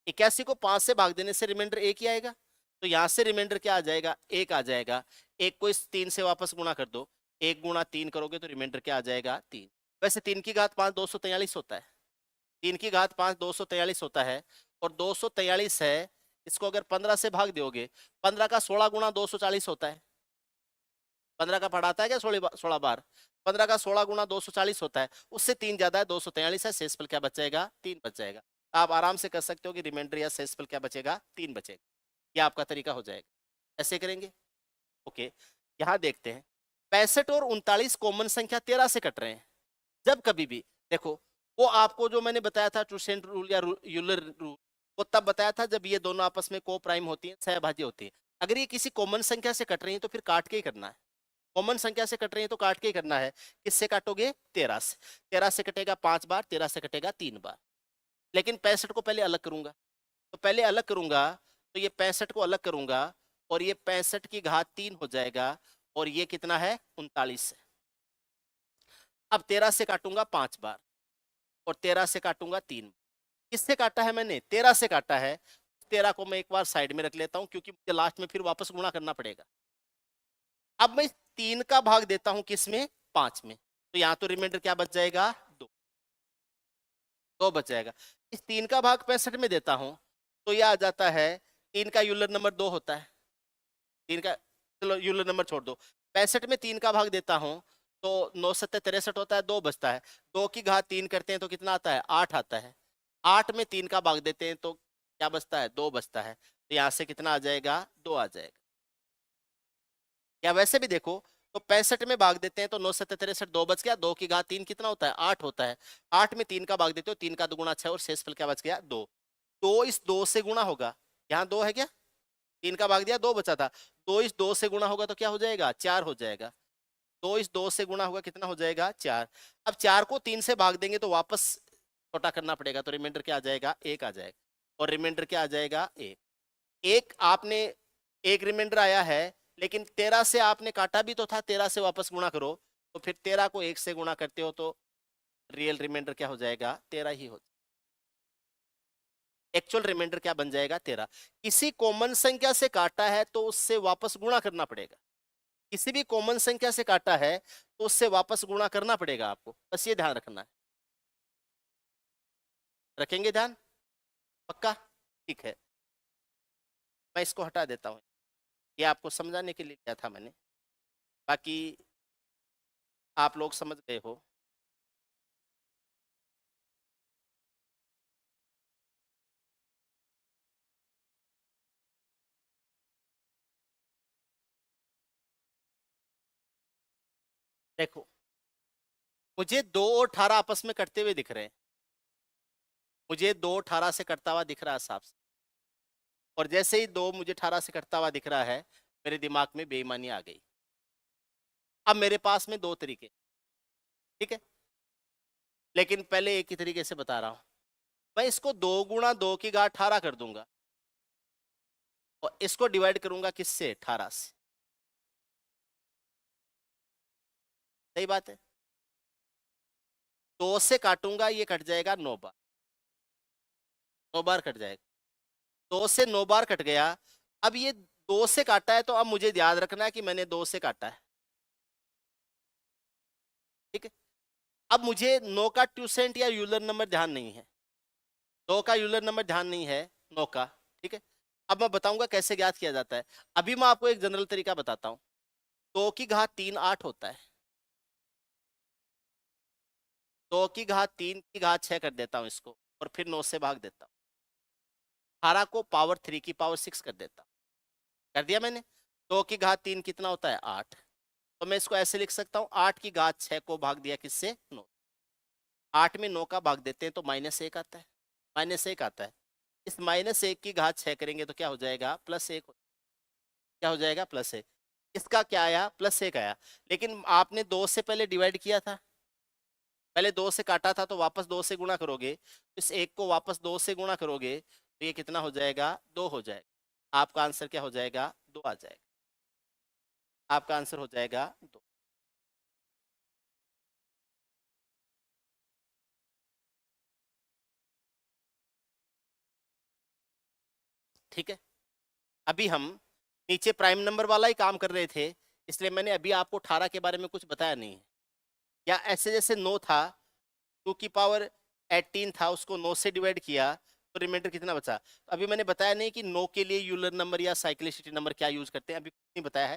81 को 5 से भाग देने से रिमाइंडर 1 ही आएगा, तो यहां से रिमाइंडर क्या आ जाएगा? 1 आ जाएगा। 1 को इस 3 से वापस गुणा कर दो, 1 गुणा 3 करोगे तो रिमाइंडर क्या आ जाएगा? 3। वैसे 3 की घात 5 243 होता है, 3 की घात 5 243 होता है, और 243 है, इसको अगर 15 से भाग दोगे, 15 का 16 गुणा 240 होता है। 15 का पढ़ाता है क्या? 16 बार। 15 का 16 गुणा 240 होता है, उससे 3 ज्यादा है, 243 है, शेषफल क्या बच जाएगा? 3 बच जाएगा। आप आराम से कर सकते हो कि रिमाइंडर या शेषफल क्या बचेगा? 3 बचेगा। ये आपका तरीका हो जाएगा। ऐसे करेंगे। ओके, यहां देखते हैं, 65 और 39 कॉमन संख्या 13 से कट रहे हैं। जब कभी भी देखो, वो आपको जो मैंने बताया था टूसेंट रूल या यूलर रूल, वो तब बताया था जब ये दोनों आपस में को प्राइम होती है, सहभाज्य होती है। अगर ये किसी कॉमन संख्या से कट रही है तो फिर काट के ही करना है। कॉमन संख्या से कट रही है तो काट के ही करना है। किससे काटोगे? 13 से। 13 से कटेगा 5 बार, 13 से कटेगा 3 बार। लेकिन 65 को पहले अलग करूंगा, तो पहले अलग करूंगा तो ये 65 को अलग करूंगा, और ये 65 की घात 3 हो जाएगा, और ये कितना है? 39 है। अब 13 से काटूंगा 5 बार, और 13 से काटूंगा 3। किससे काटा है मैंने? 13 से काटा है। 13 को मैं एक बार साइड में रख लेता हूं, क्योंकि मुझे लास्ट में फिर वापस गुणा करना पड़ेगा। अब मैं 3 का भाग देता हूं किसमें? 5 में, तो यहां तो रिमाइंडर क्या बच जाएगा? 2। 2 बच जाएगा। इस 3 का भाग 65 में देता हूं, तो यह आ जाता है, 3 का यूलर नंबर 2 होता है। 3 का, चलो यूलर नंबर छोड़ दो, 65 में 3 का भाग देता हूं तो 9 7 63 होता है, 2 बचता है। 2 की घात 3 करते हैं तो कितना आता है? 8 आता है। 8 में 3 का भाग देते हैं तो क्या बचता है? 2 बचता है। तो यहां से कितना आ जाएगा? 2 आ जाएगा। या वैसे भी देखो, तो 65 में भाग देते हैं तो 9 7 63, 2 बच गया। 2 की घात 3 कितना होता है? 8 होता है। 8 में 3 का भाग देते हो, 3 का 2 गुणा 6, और शेषफल क्या बच गया? 2। 2 इस 2 से गुणा होगा, यहाँ 2 है क्या? 3 का भाग दिया, 2 बचा था। 2 इस 2 से गुणा होगा तो क्या हो जाएगा? 4 हो जाएगा। 2 इस 2 से गुणा होगा, कितना हो जाएगा? 4। अब 4 को 3 से भाग देंगे तो वापस छोटा करना पड़ेगा, तो रिमाइंडर क्या आ जाएगा? 1 आ जाएगा। और रिमाइंडर क्या आ जाएगा? 1। एक आपने, एक रिमाइंडर आया है, लेकिन 13 से आपने काटा भी तो था, 13 से वापस गुणा करो, तो फिर 13 को 1 से गुणा करते हो तो रियल रिमाइंडर क्या हो जाएगा? 13 ही हो। एक्चुअल रिमाइंडर क्या बन जाएगा? 13। किसी कॉमन संख्या से काटा है तो उससे वापस गुणा करना पड़ेगा। किसी भी कॉमन संख्या से काटा है तो उससे वापस गुणा करना पड़ेगा आपको, बस ये ध्यान रखना है। रखेंगे ध्यान? पक्का? ठीक है, मैं इसको हटा देता हूँ। ये आपको समझाने के लिए किया था मैंने, बाकी आप लोग समझ गए हो। देखो, मुझे 2 और 18 आपस में कटते हुए दिख रहे हैं। मुझे 2 18 से कटता हुआ दिख रहा है साफ से। और जैसे ही 2 मुझे 18 से कटता हुआ दिख रहा है, मेरे दिमाग में बेईमानी आ गई। अब मेरे पास में 2 तरीके, ठीक है, लेकिन पहले एक ही तरीके से बता रहा हूं। मैं इसको 2 गुणा 2 की घात 18 कर दूंगा और इसको डिवाइड करूंगा किससे? 18 से। सही बात है। 2 से काटूंगा, ये कट जाएगा 9 बार, 9 बार कट जाएगा। 2 से 9 बार कट गया। अब ये 2 से काटा है तो अब मुझे याद रखना है कि मैंने 2 से काटा है, ठीक है। अब मुझे 9 का ट्यूसेंट या यूलर नंबर ध्यान नहीं है, 2 का यूलर नंबर ध्यान नहीं है, 9 का, ठीक है। अब मैं बताऊंगा कैसे ज्ञात किया जाता है। अभी मैं आपको एक जनरल तरीका बताता हूं। 2 की घात 3 8 होता है, 2 की घात 3 की घात 6 कर देता हूं इसको, और फिर 9 से भाग देता हूं। 18 को पावर 3 की पावर 6 कर देता हूं। कर दिया मैंने। 2 की घात 3 कितना होता है? 8। तो मैं इसको ऐसे लिख सकता हूँ, 8 की घात 6 को भाग दिया किससे? 9। 8 में 9 का भाग देते हैं तो -1 आता है, -1 आता है। इस -1 की घात 6 करेंगे तो क्या हो जाएगा? +1। क्या हो जाएगा? +1। इसका क्या आया? +1 आया। लेकिन आपने 2 से पहले डिवाइड किया था, पहले 2 से काटा था, तो वापस 2 से गुणा करोगे, इस 1 को वापस 2 से गुणा करोगे तो ये कितना हो जाएगा? 2 हो जाएगा। आपका आंसर क्या हो जाएगा? 2 आ जाएगा। आपका आंसर हो जाएगा 2। ठीक है। अभी हम नीचे प्राइम नंबर वाला ही काम कर रहे थे, इसलिए मैंने अभी आपको 18 के बारे में कुछ बताया नहीं है। या ऐसे जैसे 9 था, 2 की पावर 18 था, उसको 9 से डिवाइड किया तो रिमाइंडर कितना बचा? तो अभी मैंने बताया नहीं कि 9 के लिए यूलर नंबर या साइक्लिसिटी नंबर क्या यूज करते हैं, अभी कुछ नहीं बताया है।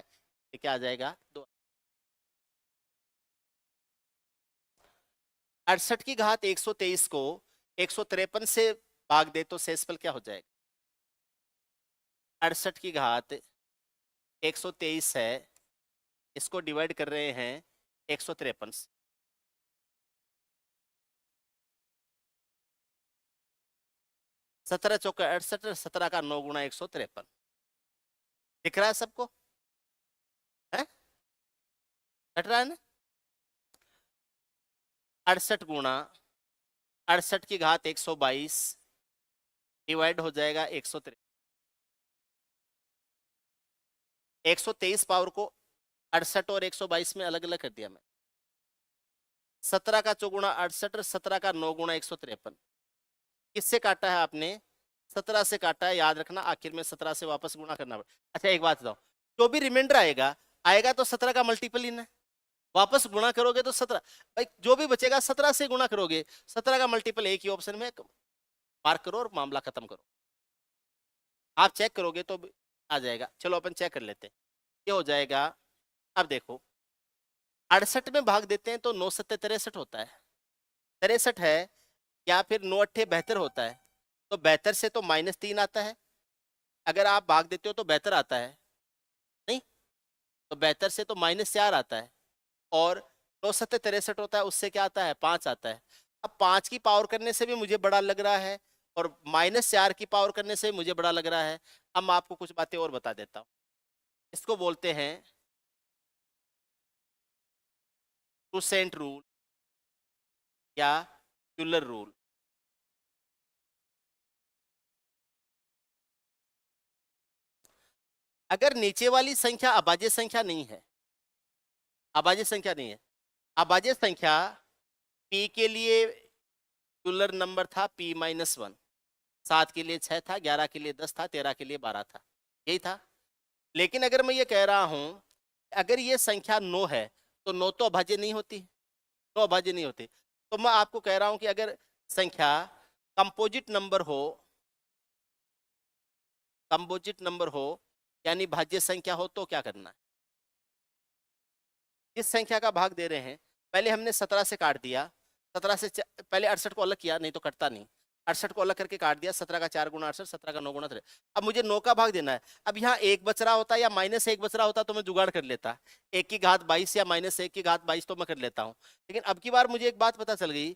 ये क्या आ जाएगा? 2। 68 की घात 123 को 153 से भाग दे तो शेषफल क्या हो जाएगा? 68 की घात 123 है, इसको डिवाइड कर रहे हैं 153 से। 17 चौका 68, 17 का 9 गुणा 153। दिख रहा है सबको? है? कट रहा है ना? 68 गुणा 68 की घात 122 डिवाइड हो जाएगा 153। 123 पावर को 68 और 122 में अलग अलग कर दिया मैं। 17 का चौगुणा 68, 17 का 9 गुणा 153। किससे काटा है आपने? 17 से काटा है, याद रखना आखिर में 17 से वापस गुणा करना पड़ेगा। अच्छा एक बात बताओ, जो भी रिमाइंडर आएगा आएगा तो 17 का मल्टीपल ही ना, वापस गुणा करोगे तो 17, भाई जो भी बचेगा 17 से गुणा करोगे, 17 का मल्टीपल एक ही ऑप्शन में मार्क करो और मामला खत्म करो। आप चेक करोगे तो आ जाएगा। चलो अपन चेक कर लेते हैं, ये हो जाएगा। अब देखो 68 में भाग देते हैं तो 9 सत्ते 63 होता है, 63 है, या फिर 9 अट्ठे 72 होता है, तो 72 से तो -3 आता है। अगर आप भाग देते हो तो 72 आता है, नहीं तो 72 से तो -4 आता है, और 9 सत्ते 63 होता है, उससे क्या आता है? 5 आता है। अब 5 की पावर करने से भी मुझे बड़ा लग रहा है, और -4 की पावर करने से मुझे बड़ा लग रहा है। अब मैं आपको कुछ बातें और बता देता हूँ। इसको बोलते हैं टूसेंट रूल या यूलर रूल। अगर नीचे वाली संख्या अभाज्य संख्या नहीं है, अभाज्य संख्या नहीं है, अभाज्य संख्या p के लिए यूलर नंबर था p-1, 7 के लिए 6 था, 11 के लिए 10 था, 13 के लिए 12 था, यही था। लेकिन अगर मैं ये कह रहा हूं अगर ये संख्या 9 है तो 9 तो अभाज्य नहीं होती, 9 अभाज्य नहीं होती। तो मैं आपको कह रहा हूं कि अगर संख्या कंपोजिट नंबर हो, कंपोजिट नंबर हो यानी भाज्य संख्या हो, तो क्या करना है? किस संख्या का भाग दे रहे हैं? पहले हमने 17 से काट दिया, 17 से पहले 68 को अलग किया, नहीं तो कटता नहीं। 68 को अलग करके काट दिया, 17 का 4 गुणा 68, 17 का 9 गुणा 3। अब मुझे 9 का भाग देना है। अब यहाँ 1 बच रहा होता या -1 बच रहा होता तो मैं जुगाड़ कर लेता, 1 की घात 22 या -1 की घात 22 तो मैं कर लेता हूँ। लेकिन अब की बार मुझे एक बात पता चल गई,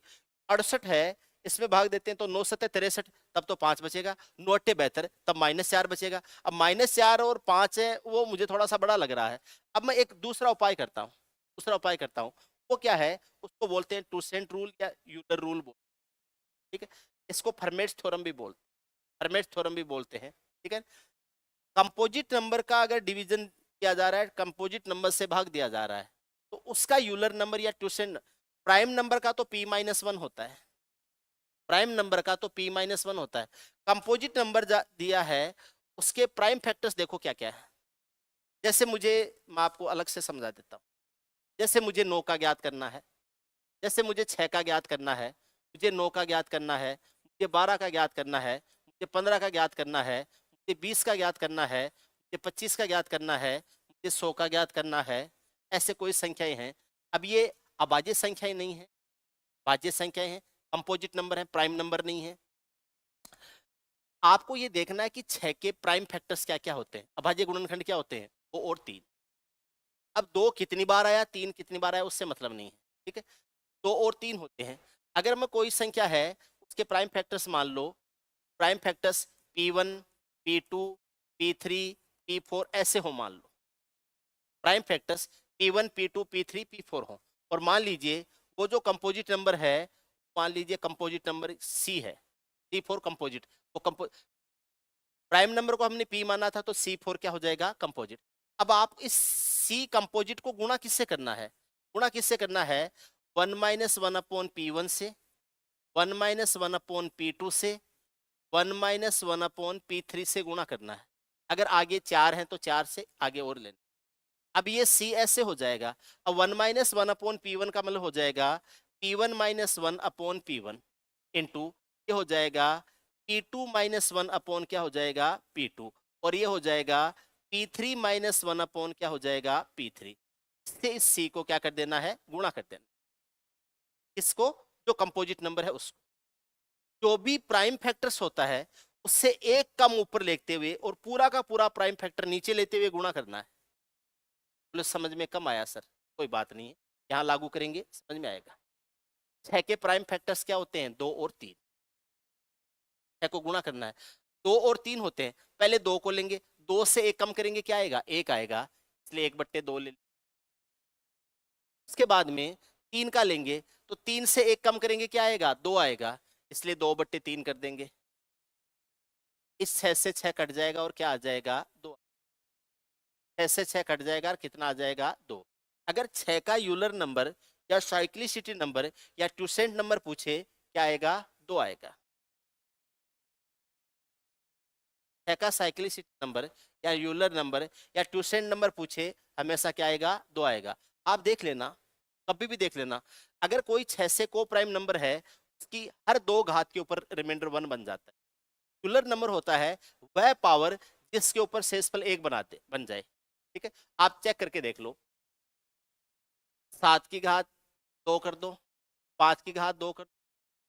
68 है, इसमें भाग देते हैं तो 9 सत्ते 63, तब तो 5 बचेगा, 9 अट्ठे 72, तब -4 बचेगा। अब -4 और 5 है वो मुझे थोड़ा सा बड़ा लग रहा है। अब मैं एक दूसरा उपाय करता हूँ, वो क्या है, उसको बोलते हैं टूसेंट रूल या यूलर रूल बोलते हैं, ठीक है। इसको फर्मेट्स थ्योरम भी बोलते हैं, ठीक है। कंपोजिट नंबर का अगर डिवीजन किया जा रहा है, कंपोजिट नंबर से भाग दिया जा रहा है, तो उसका यूलर नंबर या ट्यूसेंट, प्राइम नंबर का तो p-1 होता है, कंपोजिट नंबर दिया है, उसके प्राइम फैक्टर्स देखो क्या क्या है। जैसे मैं आपको अलग से समझा देता हूँ। जैसे मुझे 9 का ज्ञात करना है, जैसे मुझे 6 का ज्ञात करना है, मुझे 9 का ज्ञात करना है, मुझे 12 का ज्ञात करना है, मुझे 15 का ज्ञात करना है, मुझे 20 का ज्ञात करना है, मुझे 25 का ज्ञात करना है, मुझे 100 का ज्ञात करना है। ऐसे कोई संख्याएं हैं। अब ये अभाज्य संख्याएं नहीं है, भाज्य संख्याएं हैं, कंपोजिट नंबर है, प्राइम नंबर नहीं है। आपको ये देखना है कि 6 के प्राइम फैक्टर्स क्या क्या होते हैं, अभाज्य गुणनखंड क्या होते हैं, 2 और 3। अब 2 कितनी बार आया, 3 कितनी बार आया, उससे मतलब नहीं है, ठीक है। 2 और 3 होते हैं। अगर मैं कोई संख्या है उसके प्राइम फैक्टर्स मान लो, prime factors P1, P2, P3, P4 ऐसे हो, मान लो prime factors P1, P2, P3, P4 हो, और मान लीजिए वो जो कंपोजिट नंबर है, मान लीजिए कंपोजिट नंबर C है, C4 कंपोजिट, वो प्राइम नंबर को हमने P माना था, तो C4 क्या हो जाएगा, कंपोजिट। अब आप इस C कंपोजिट को गुणा किससे करना है, 1 - 1 अपॉन P1 से, 1 - 1 अपॉन P2 से, 1 - 1 अपॉन P3 से गुणा करना है। अगर आगे 4 हैं तो 4 से आगे और लेना। अब ये C ऐसे हो जाएगा। अब 1 - 1 अपॉन P1 का मतलब हो जाएगा P1 - 1 अपॉन P1 इंटू ये हो जाएगा P2 - 1 अपॉन क्या हो जाएगा, P2, और ये हो जाएगा P3 - 1 अपॉन क्या हो जाएगा, P3। इससे इस C को क्या कर देना है, गुणा कर देना, इसको जो कंपोजिट नंबर है उसको। जो भी प्राइम फैक्टर्स होता है उससे एक कम ऊपर लेते हुए और पूरा का पूरा प्राइम फैक्टर नीचे लेते हुए गुणा करना है। बोले समझ में कम आया सर, कोई बात नहीं है, यहाँ लागू करेंगे समझ में आएगा। 6 के प्राइम फैक्टर्स क्या होते हैं, 2 और 3। 6 को गुणा करना है, 2 और 3 होते हैं। पहले 2 को लेंगे, 2 से 1 कम करेंगे क्या आएगा, 1 आएगा, इसलिए 1/2 ले। उसके बाद में 3 का लेंगे तो 3 से 1 कम करेंगे क्या आएगा, 2 आएगा, इसलिए 2/3 कर देंगे। इस 6 से 6 कट जाएगा और क्या आ जाएगा, 2। 6 से 6 कट जाएगा और कितना आ जाएगा, 2। अगर 6 का यूलर नंबर या साइक्लिसिटी नंबर या ट्यूसेंट नंबर पूछे क्या आएगा, 2 आएगा। 6 का साइक्लिसिटी नंबर या यूलर नंबर या ट्यूसेंट नंबर पूछे हमेशा क्या आएगा, 2 आएगा। आप देख लेना, कभी भी देख लेना, अगर कोई 6 से को प्राइम नंबर है उसकी हर 2 घात के ऊपर रिमाइंडर 1 बन जाता है। यूलर नंबर होता है वह पावर जिसके ऊपर शेषफल 1 बन जाए, ठीक है। आप चेक करके देख लो, 7 की घात 2 कर दो, 5 की घात 2 कर दो,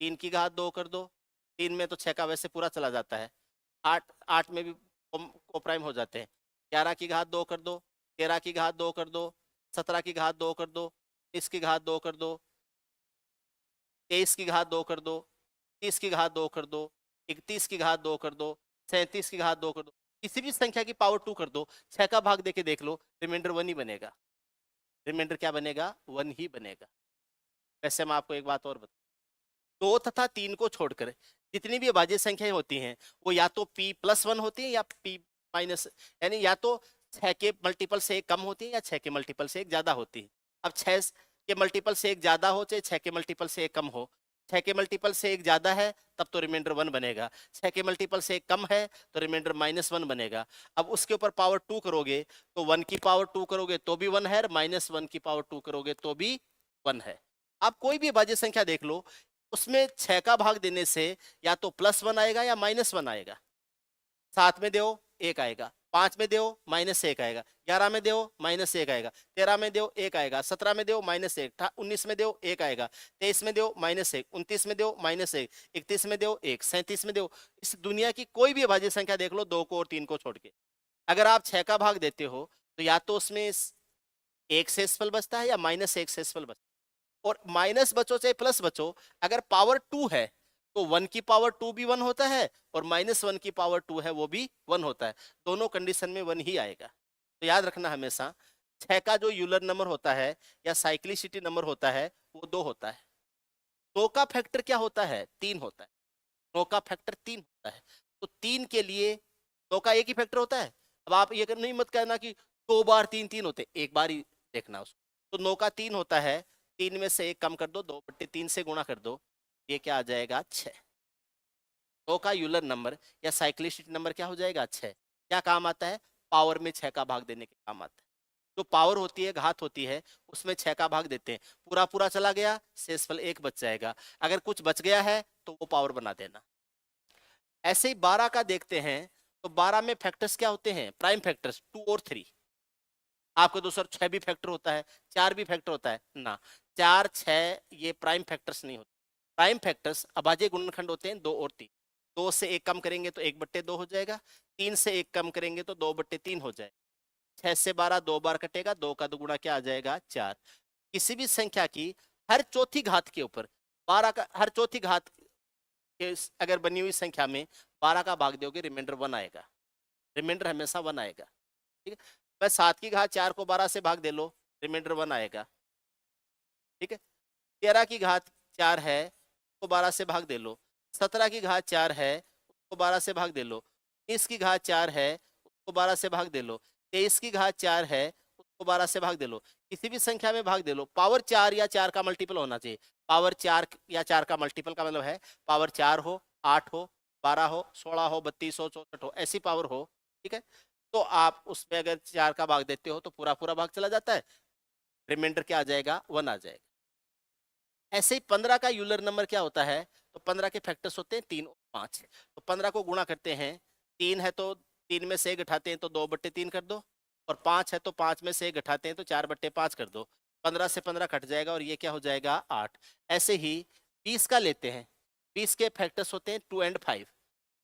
3 की घात 2 कर दो, 3 में तो 6 का वैसे पूरा चला जाता है, 8 में भी को प्राइम हो जाते हैं, 11 की घात 2 कर दो, 13 की घात 2 कर दो, 17 की घात 2 कर दो, 20 की घात 2 कर दो, 23 की घात 2 कर दो, 30 की घात 2 कर दो, 31 की घात 2 कर दो, 37 की घात 2 कर दो, किसी भी संख्या की पावर 2 कर दो, 6 का भाग देके देख लो, रिमाइंडर 1 ही बनेगा। रिमाइंडर क्या बनेगा, 1 ही बनेगा। वैसे मैं आपको एक बात और बता, 2 तथा 3 को छोड़कर जितनी भी अभाज्य संख्याएं होती हैं वो या तो P+1 होती है या P-, यानी या तो 6 के मल्टीपल से 1 कम होती है या 6 के मल्टीपल से 1 ज्यादा होती है। अब 6 के मल्टीपल से 1 ज्यादा हो चाहे 6 के मल्टीपल से 1 कम हो, 6 के मल्टीपल से 1 ज्यादा है तब तो रिमाइंडर 1 बनेगा, 6 के मल्टीपल से 1 कम है तो रिमाइंडर -1 बनेगा। अब उसके ऊपर पावर 2 करोगे तो 1 की पावर 2 करोगे तो भी 1 है, -1 की पावर 2 करोगे तो भी 1 है। आप कोई भी अभाज्य संख्या देख लो, उसमें 6 का भाग देने से या तो +1 आएगा या -1 आएगा। 7 में दो 1 आएगा, 5 में दो -1 आएगा, 11 में दो -1 आएगा, 13 में दो 1 आएगा, 17 में दो -1, 19 में दो 1 आएगा, 23 में दो -1, 29 में दो -1, 31 में दो 1, 37 में दो। इस दुनिया की कोई भी अभाज्य संख्या देख लो 2 को और 3 को छोड़ के, अगर आप 6 का भाग देते हो तो या तो उसमें 1 शेषफल बचता है या -1 शेषफल बचता है। और माइनस बचो चाहे प्लस बचो, अगर पावर 2 है तो 1 की पावर 2 भी 1 होता है और -1 की पावर 2 है वो भी 1 होता है, दोनों कंडीशन में 1 ही आएगा। तो याद रखना हमेशा 6 का जो यूलर नंबर होता है या साइक्लिसिटी नंबर होता है वो 2 होता है। 2 का फैक्टर क्या होता है? 3 होता है। 9 का फैक्टर 3 होता है। तो 3 के लिए 9 का एक ही फैक्टर होता है। अब आप ये नहीं मत कहना कि 2 बार 3 3 होते, एक बार ही देखना उसको। तो 9 का 3 होता है, 3 में से 1 कम कर दो, 2/3 से गुणा कर दो, ये क्या आ जाएगा? 6। 9 का यूलर नंबर या साइक्लिसिटी नंबर क्या हो जाएगा? 6। क्या काम आता है? पावर में 6 का भाग देने के काम आता है। जो पावर होती है, घात होती है, उसमें 6 का भाग देते हैं। पूरा पूरा चला गया, शेषफल 1 बच जाएगा। अगर कुछ बच गया है तो वो पावर बना देना। ऐसे ही 12 का देखते हैं, तो 12 में फैक्टर्स क्या होते हैं? प्राइम फैक्टर्स 2 और 3। आपको तो सर 6 भी फैक्टर होता है, 4 भी फैक्टर होता है ना। 4 6 ये प्राइम फैक्टर्स नहीं होते। प्राइम फैक्टर्स अभाज्य गुणनखंड होते हैं 2 और 3। 2 से 1 कम करेंगे तो 1/2 हो जाएगा, 3 से 1 कम करेंगे तो 2/3 हो जाएगा। 6 से 12 2 बार कटेगा, 2 का दुगुना क्या आ जाएगा? 4। किसी भी संख्या की हर चौथी घात के ऊपर 12 का हर चौथी घात के अगर बनी हुई संख्या में 12 का भाग दोगे, रिमाइंडर 1 आएगा। रिमाइंडर हमेशा 1 आएगा। ठीक है, मैं 7 की घात 4 को 12 से भाग दे लो, रिमाइंडर 1 आएगा। ठीक है, 13 की घात 4 है, उसको 12 से भाग दे लो। 17 की घात 4 है, उसको 12 से भाग दे लो। 19 की घात 4 है, उसको 12 से भाग दे लो। 23 की घात 4 है, उसको 12 से भाग दे लो। किसी भी संख्या में भाग दे लो, पावर 4 या 4 का मल्टीपल होना चाहिए। पावर 4 या 4 का मल्टीपल का मतलब है पावर 4 हो, 8 हो, 12 हो, 16 हो, 32 हो, 64 हो, ऐसी पावर हो। ठीक है, तो आप उसमें अगर 4 का भाग देते हो तो पूरा पूरा भाग चला जाता है, रिमाइंडर क्या आ जाएगा? 1 आ जाएगा। ऐसे ही 15 का यूलर नंबर क्या होता है? तो 15 के फैक्टर्स होते हैं 3 और 5। तो 15 को गुणा करते हैं, 3 है तो 3 में से 1 घटाते हैं तो 2/3 कर दो, और 5 है तो 5 में से 1 घटाते हैं तो 4/5 कर दो। 15 से 15 कट जाएगा और ये क्या हो जाएगा? 8। ऐसे ही 20 का लेते हैं, 20 के फैक्टर्स होते हैं 2 और 5,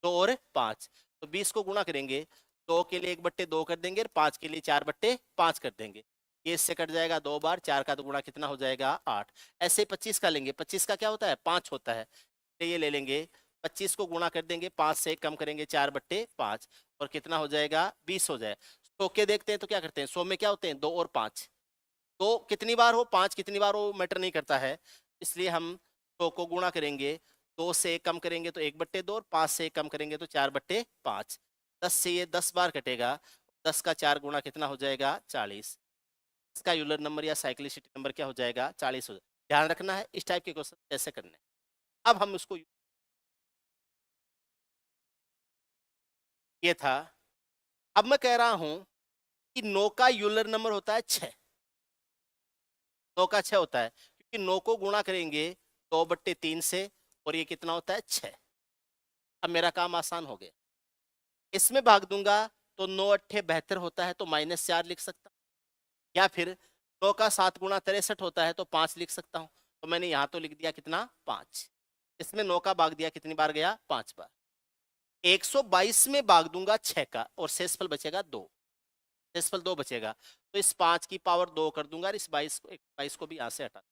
2 और 5। तो 20 को गुणा करेंगे, 2 के लिए 1/2 कर देंगे और 5 के लिए 4/5 कर देंगे। ये इससे कट जाएगा 2 बार, 4 का 2 गुणा कितना हो जाएगा? 8। ऐसे 25 का लेंगे, 25 का क्या होता है? 5 होता है। तो ये ले लेंगे, 25 को गुणा कर देंगे, 5 से 1 कम करेंगे, 4/5 और कितना हो जाएगा? 20 हो जाए। 100 के देखते हैं तो क्या करते हैं? 100 में क्या होते हैं? 2 और 5। 2 कितनी बार हो, 5 कितनी बार हो, मैटर नहीं करता है। इसलिए हम 100 को गुणा करेंगे, 2 से 1 कम करेंगे तो 1/2 और 5 से 1 कम करेंगे तो 4/5। 10 से ये 10 बार कटेगा, 10 का 4 गुणा कितना हो जाएगा? 40। इसका यूलर नंबर या साइक्लिसिटी नंबर क्या हो जाएगा? 40 हो जाएगा। ध्यान रखना है इस टाइप के क्वेश्चन कैसे करने हैं। अब हम उसको, ये था। अब मैं कह रहा हूं कि 9 का यूलर नंबर होता है 6। 9 का 6 होता है, क्योंकि 9 को गुणा करेंगे 2/3 से, और ये कितना होता है? 6। अब मेरा काम आसान हो गया, इसमें भाग दूंगा तो 9 अट्ठे 72 होता है तो -4 लिख सकता हूँ, या फिर 9 का 7 गुणा 63 होता है तो 5 लिख सकता हूँ। तो मैंने यहाँ तो लिख दिया कितना? 5। इसमें 9 का भाग दिया कितनी बार गया? 5 बार। 122 में भाग दूंगा 6 का और शेषफल बचेगा 2। शेषफल 2 बचेगा, तो इस 5 की पावर 2 कर दूंगा और इस 22 को भी यहाँ से हटा।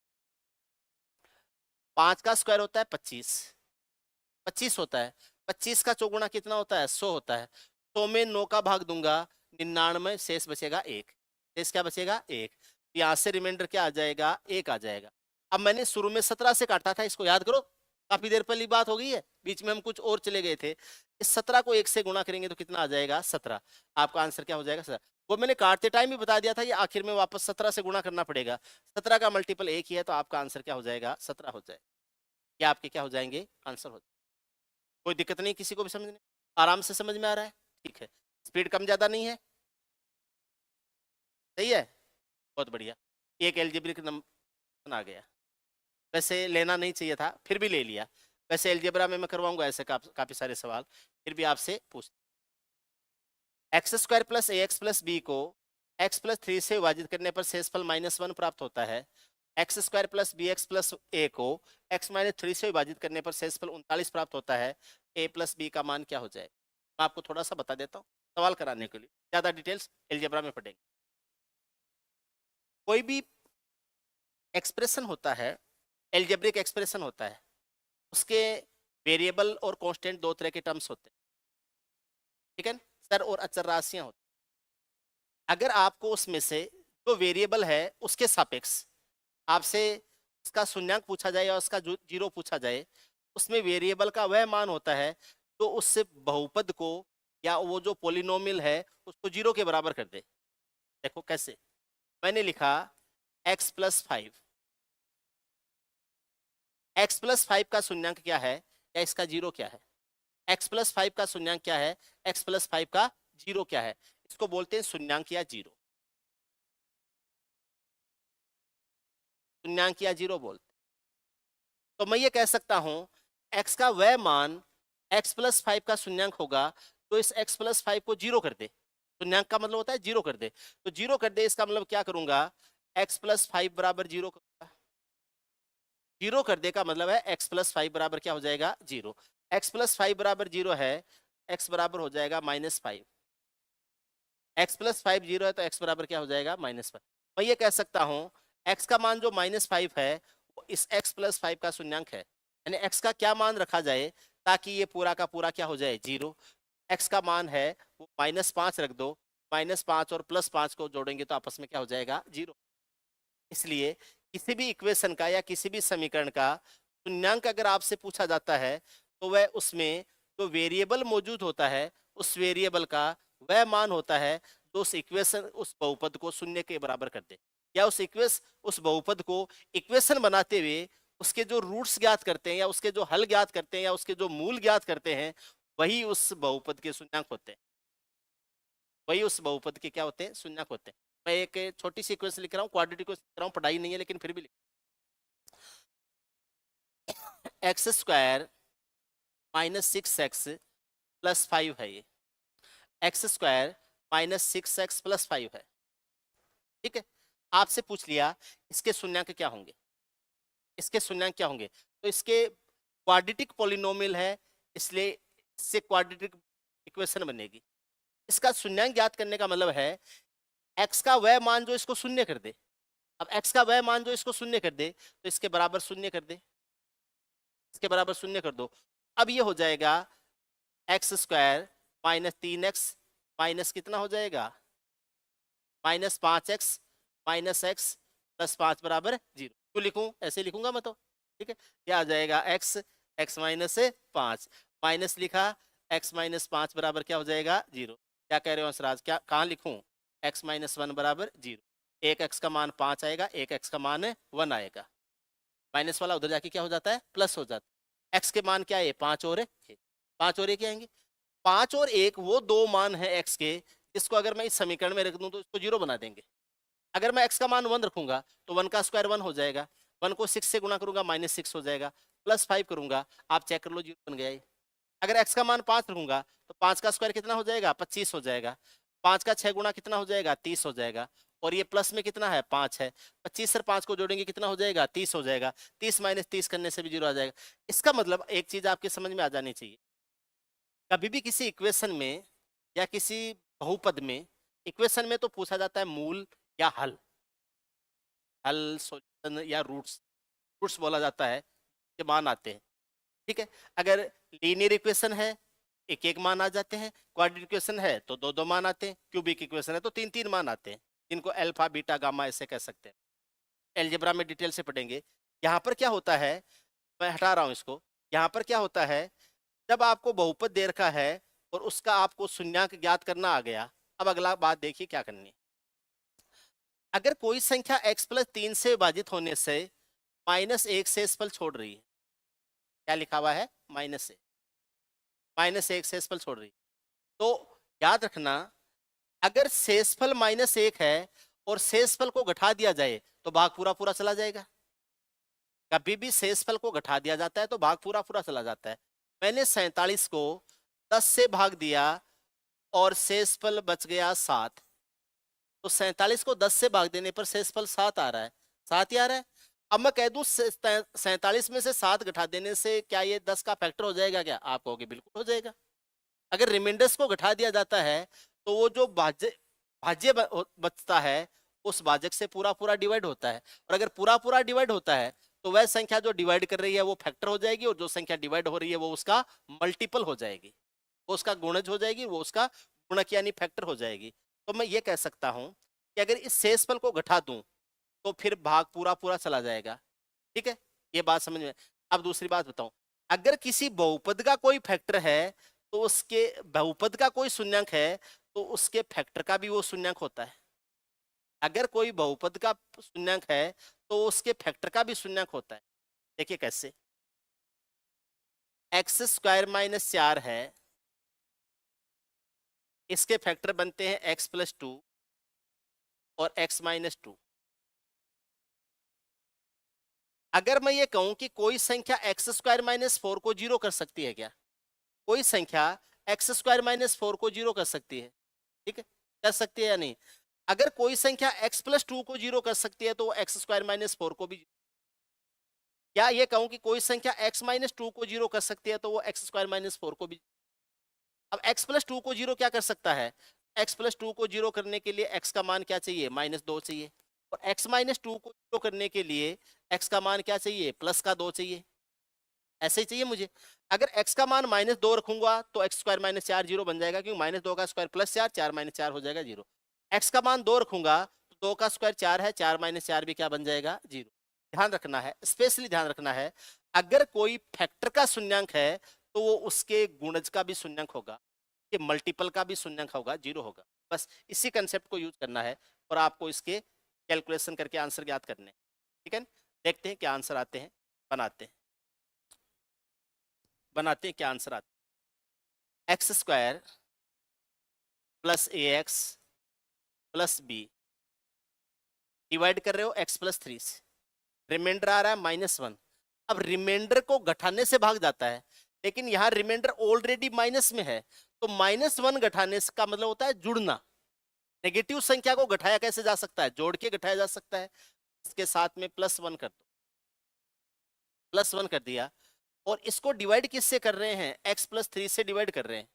5 का स्क्वायर होता है 25, 25 होता है। 25 का चौगुना कितना होता है? 100 होता है। 100 में 9 का भाग दूंगा, 99, शेष बचेगा 1। शेष क्या बचेगा? 1। यहाँ से रिमाइंडर क्या आ जाएगा? 1 आ जाएगा। अब मैंने शुरू में 17 से काटा था, इसको याद करो, काफी देर पहले बात हो गई है, बीच में हम कुछ और चले गए थे। इस 17 को 1 से गुणा करेंगे तो कितना आ जाएगा? 17। आपका आंसर क्या हो जाएगा? 17। वो मैंने काटते टाइम भी बता दिया था, ये आखिर में वापस 17 से गुणा करना पड़ेगा। 17 का मल्टीपल 1 ही है, तो आपका आंसर क्या हो जाएगा? 17 हो जाएगा। ये आपके क्या हो जाएंगे? आंसर हो। कोई दिक्कत नहीं किसी को भी समझने, आराम से समझ में आ रहा है? ठीक है, स्पीड कम ज्यादा नहीं है? सही है, बहुत बढ़िया। एक एल्जेब्रिक नंबर आ गया, वैसे लेना नहीं चाहिए था, फिर भी ले लिया। वैसे एल्जेब्रा में मैं करवाऊंगा ऐसे काफी सारे सवाल, फिर भी आपसे पूछ। x² plus ax plus B को x प्लस 3 से विभाजित करने पर शेषफल -1 प्राप्त होता है। x² plus b x plus a को x माइनस 3 से विभाजित करने पर शेषफल 39 प्राप्त होता है। a प्लस बी का मान क्या हो जाएगा? मैं आपको थोड़ा सा बता देता हूँ सवाल कराने के लिए, ज्यादा डिटेल्स एल्जेब्रा में पढ़ेंगे। कोई भी एक्सप्रेशन होता है, एल्जेब्रिक एक्सप्रेशन होता है, उसके वेरिएबल और कांस्टेंट दो तरह के टर्म्स होते हैं, ठीक है, चर और अचर राशियां होती हैं। अगर आपको उसमें से जो वेरिएबल है उसके सापेक्ष आपसे उसका शून्यांक पूछा जाए या उसका जीरो पूछा जाए, उसमें वेरिएबल का वह मान होता है जो उससे बहुपद को या वो जो पोलिनोमियल है उसको जीरो के बराबर कर दे। देखो कैसे, मैंने लिखा x प्लस 5, एक्स प्लस 5 का शून्यांक क्या है या इसका जीरो क्या है? x प्लस 5 का शून्यांक क्या है, x प्लस 5 का जीरो क्या है? इसको बोलते हैं शून्यांक या जीरो, शून्यांक या जीरो बोलते हैं। तो मैं ये कह सकता हूं x का वह मान x प्लस 5 का शून्यांक होगा तो इस x प्लस 5 को जीरो कर दे। शून्यांक का मतलब होता है जीरो कर दे, तो जीरो कर दे इसका मतलब क्या करूंगा, x प्लस 5 बराबर जीरो करूंगा। जीरो कर दे का मतलब है x प्लस 5 बराबर क्या हो जाएगा, जीरो। x प्लस 5 बराबर जीरो है, x बराबर हो जाएगा -5। x प्लस 5 जीरो है तो x बराबर क्या हो जाएगा, -5। मैं ये कह सकता हूं x का मान जो -5 है वो इस x प्लस 5 का शून्यांक है, यानी x का क्या मान रखा जाए ताकि ये पूरा का पूरा क्या हो जाए, जीरो। x का मान है वो -5 रख दो, -5 और +5 को जोड़ेंगे तो आपस में क्या हो जाएगा, जीरो। इसलिए किसी भी इक्वेशन का या किसी भी समीकरण का शून्यांक अगर आपसे पूछा जाता है तो वह उसमें जो वेरिएबल मौजूद होता है उस वेरिएबल का वह मान होता है जो उस इक्वेशन उस बहुपद को शून्य के बराबर कर दे, या उस बहुपद को इक्वेशन बनाते हुए उसके जो रूट्स ज्ञात करते हैं या उसके जो हल ज्ञात करते हैं या उसके जो मूल ज्ञात करते हैं वही उस बहुपद के शून्यांक होते हैं, वही उस बहुपद के क्या होते हैं, शून्यांक होते हैं। मैं एक छोटी सी इक्वेशन लिख रहा हूँ, क्वाड्रेटिक लिख रहा हूँ, पढ़ाई नहीं है लेकिन फिर भी एक्स स्क्वायर -6x प्लस 5 है, ये एक्स स्क्वायर -6x प्लस 5 है, ठीक है। आपसे पूछ लिया इसके शून्यांक क्या होंगे, इसके शून्यांक क्या होंगे, तो इसके क्वाड्रेटिक पॉलिनोमियल है इसलिए इससे क्वाड्रेटिक इक्वेशन बनेगी। इसका शून्यांक ज्ञात करने का मतलब है x का वह मान जो इसको शून्य कर दे। अब x का वह मान जो इसको शून्य कर दे तो इसके बराबर शून्य कर दे, इसके बराबर शून्य कर दो। अब ये हो जाएगा एक्स स्क्वायर -3x माइनस कितना हो जाएगा, -5x -x प्लस 5 बराबर जीरो। क्यों लिखूं, ऐसे लिखूंगा मैं तो, ठीक है। क्या आ जाएगा x माइनस 5 माइनस लिखा x -5 बराबर क्या हो जाएगा, जीरो। क्या कह रहे हो हंसराज, क्या कहाँ लिखूं, x -1 बराबर जीरो। एक x का मान 5 आएगा, एक x का मान 1 आएगा, माइनस वाला उधर जाके क्या हो जाता है, प्लस हो जाता है। x के मान क्या है, 5 और 1, 5 और 1 आएंगे। 5 और 1 वो दो मान है x के, इसको अगर मैं इस समीकरण में रख दूं तो इसको जीरो बना देंगे। अगर मैं x का मान 1 रखूंगा तो 1 का स्क्वायर 1 हो जाएगा, 1 को 6 से गुणा करूंगा -6 हो जाएगा, +5 करूंगा, आप चेक कर लो जीरो बन गया ये। अगर x का मान 5 रखूंगा तो 5 का स्क्वायर कितना हो जाएगा, 25 हो जाएगा, 5 का 6 गुणा कितना हो जाएगा, 30 हो जाएगा, और ये प्लस में कितना है, 5 है, 25 से 5 को जोड़ेंगे कितना हो जाएगा, 30 हो जाएगा, 30 - 30 करने से भी जीरो आ जाएगा। इसका मतलब एक चीज आपके समझ में आ जानी चाहिए, कभी भी किसी इक्वेशन में या किसी बहुपद में, इक्वेशन में तो पूछा जाता है मूल या हल, सॉल्यूशन या रूट्स, रूट्स बोला जाता है, के मान आते हैं, ठीक है। अगर लीनियर इक्वेशन है एक एक मान आ जाते हैं, क्वाड्रेटिक इक्वेशन है तो दो दो मान आते हैं, क्यूबिक इक्वेशन है तो तीन तीन मान आते हैं, जिनको अल्फा बीटा गामा ऐसे कह सकते हैं। एलजेब्रा में डिटेल से पढ़ेंगे। यहाँ पर क्या होता है, मैं हटा रहा हूँ इसको, यहाँ पर क्या होता है, जब आपको बहुपद दे रखा है और उसका आपको शून्यांक ज्ञात करना आ गया, अब अगला बात देखिए क्या करनी है। अगर कोई संख्या x + 3 से विभाजित होने से -1 से शेषफल छोड़ रही है, क्या लिखा हुआ है, -1 से शेषफल छोड़ रही है, तो याद रखना अगर शेषफल -1 है और शेषफल को घटा दिया जाए तो भाग पूरा पूरा चला जाएगा। कभी भी शेषफल को घटा दिया जाता है तो भाग पूरा पूरा चला जाता है। मैंने 47 को 10 से भाग दिया और शेषफल बच गया 7, तो 47 को 10 से भाग देने पर शेषफल 7 आ रहा है, 7 ही आ रहा है। अब मैं कह दूं 47 में से 7 घटा देने से क्या ये 10 का फैक्टर हो जाएगा क्या, आप कहोगे बिल्कुल हो जाएगा। अगर रिमाइंडर्स को घटा दिया जाता है तो वो जो भाज्य बचता है उस भाजक से पूरा पूरा डिवाइड होता है, और अगर पूरा पूरा डिवाइड होता है तो तो वह संख्या जो डिवाइड कर रही है वो फैक्टर हो जाएगी, और जो संख्या डिवाइड हो रही है वो उसका मल्टीपल हो जाएगी, वो उसका गुणज हो जाएगी, वो उसका गुणक यानी फैक्टर हो जाएगी। तो मैं ये कह सकता हूं कि अगर इस शेषफल को घटा दूं तो फिर भाग पूरा पूरा चला जाएगा। ठीक है, ये बात समझ में। अब दूसरी बात बताऊं, अगर किसी बहुपद का कोई फैक्टर है तो उसके बहुपद का कोई शून्यंक है तो उसके फैक्टर का भी वो शून्यंक होता है। अगर कोई बहुपद का शून्यंक है तो उसके फैक्टर का भी शून्यंक होता है। देखिए कैसे, एक्स स्क्वायर माइनस 4 है, इसके फैक्टर बनते हैं एक्स प्लस 2 और एक्स माइनस 2। अगर मैं ये कहूं कि कोई संख्या एक्स स्क्वायर माइनस 4 को जीरो कर सकती है क्या, कोई संख्या एक्स स्क्वायर माइनस 4 को जीरो कर सकती है, ठीक है, कर सकती है या नहीं? अगर कोई संख्या x प्लस 2 को जीरो कर सकती है तो वो एक्स स्क्वायर माइनस 4 को भी, या ये कहूं कि कोई संख्या x माइनस 2 को जीरो कर सकती है तो वो एक्स स्क्वायर माइनस 4 को भी। अब x प्लस 2 को जीरो क्या कर सकता है, x प्लस 2 को जीरो करने के लिए x का मान क्या चाहिए, -2 चाहिए, और x माइनस 2 को जीरो करने के लिए x का मान क्या चाहिए, +2 चाहिए। ऐसे ही चाहिए मुझे। अगर x का मान -2 रखूंगा तो एक्स स्क्वायर माइनस 4 जीरो बन जाएगा, क्योंकि -2 का स्क्वायर +4, 4 माइनस 4 हो जाएगा जीरो। x का मान 2 रखूंगा तो 2 का स्क्वायर 4 है, 4 माइनस 4 भी क्या बन जाएगा, जीरो। ध्यान रखना है, स्पेशली ध्यान रखना है, अगर कोई फैक्टर का शून्यंक है तो वो उसके गुणज का भी शून्यंक होगा, कि मल्टीपल का भी शून्यंक होगा, जीरो होगा। बस इसी कंसेप्ट को यूज करना है और आपको इसके कैलकुलेशन करके आंसर ज्ञात करने। ठीक है, देखते हैं क्या आंसर आते हैं, बनाते हैं क्या आंसर आता है। X square plus a x plus B divide कर रहे हो x प्लस 3 से, रिमाइंडर आ रहा है -1। अब रिमाइंडर को घटाने से भाग जाता है, लेकिन यहाँ रिमाइंडर ऑलरेडी माइनस में है, तो -1 घटाने का मतलब होता है जुड़ना। नेगेटिव संख्या को घटाया कैसे जा सकता है, जोड़ के घटाया जा सकता है। इसके साथ में +1 कर दो, +1 कर दिया, और इसको डिवाइड किससे कर रहे हैं, x प्लस 3 से डिवाइड कर रहे हैं।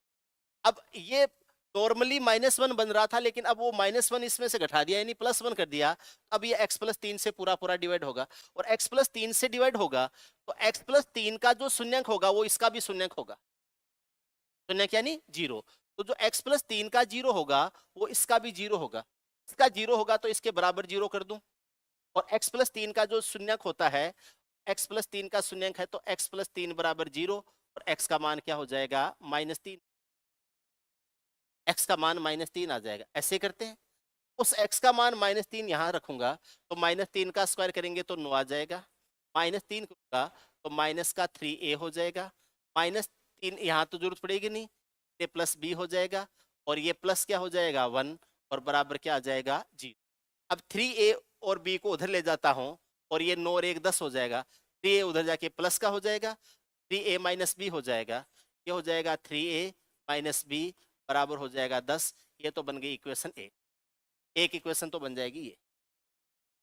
अब ये नॉर्मली -1 बन रहा था, लेकिन अब वो -1 इसमें से घटा दिया यानी +1 कर दिया। अब ये x प्लस 3 से पूरा पूरा डिवाइड होगा, और x प्लस 3 से डिवाइड होगा तो x प्लस 3 का जो शून्यंक होगा वो इसका भी शून्यंक होगा, शून्यंक यानी जीरो। तो जो x प्लस 3 का जीरो होगा वो इसका भी जीरो होगा, इसका जीरो होगा तो इसके बराबर जीरो कर दूं, और x प्लस 3 का जो शून्यंक होता है, x प्लस 3 का शून्यंक है तो x प्लस 3 बराबर जीरो, और x का मान क्या हो जाएगा, -3। x का मान -3 आ जाएगा। ऐसे करते हैं, उस x का मान -3 यहाँ रखूंगा तो -3 का स्क्वायर करेंगे तो 9 आ जाएगा, -3 करूंगा तो माइनस का 3a हो जाएगा, -3 यहाँ तो जरूरत पड़ेगी नहीं, ये प्लस b हो जाएगा, और ये प्लस क्या हो जाएगा 1, और बराबर क्या आ जाएगा 0। अब 3a और b को उधर ले जाता हूँ, और ये 9 और 1 10 हो जाएगा, 3a उधर जाके प्लस का हो जाएगा, 3a माइनस b हो जाएगा, ये हो जाएगा 3a माइनस b बराबर हो जाएगा 10। ये तो बन गई इक्वेशन एक इक्वेशन तो बन जाएगी, ये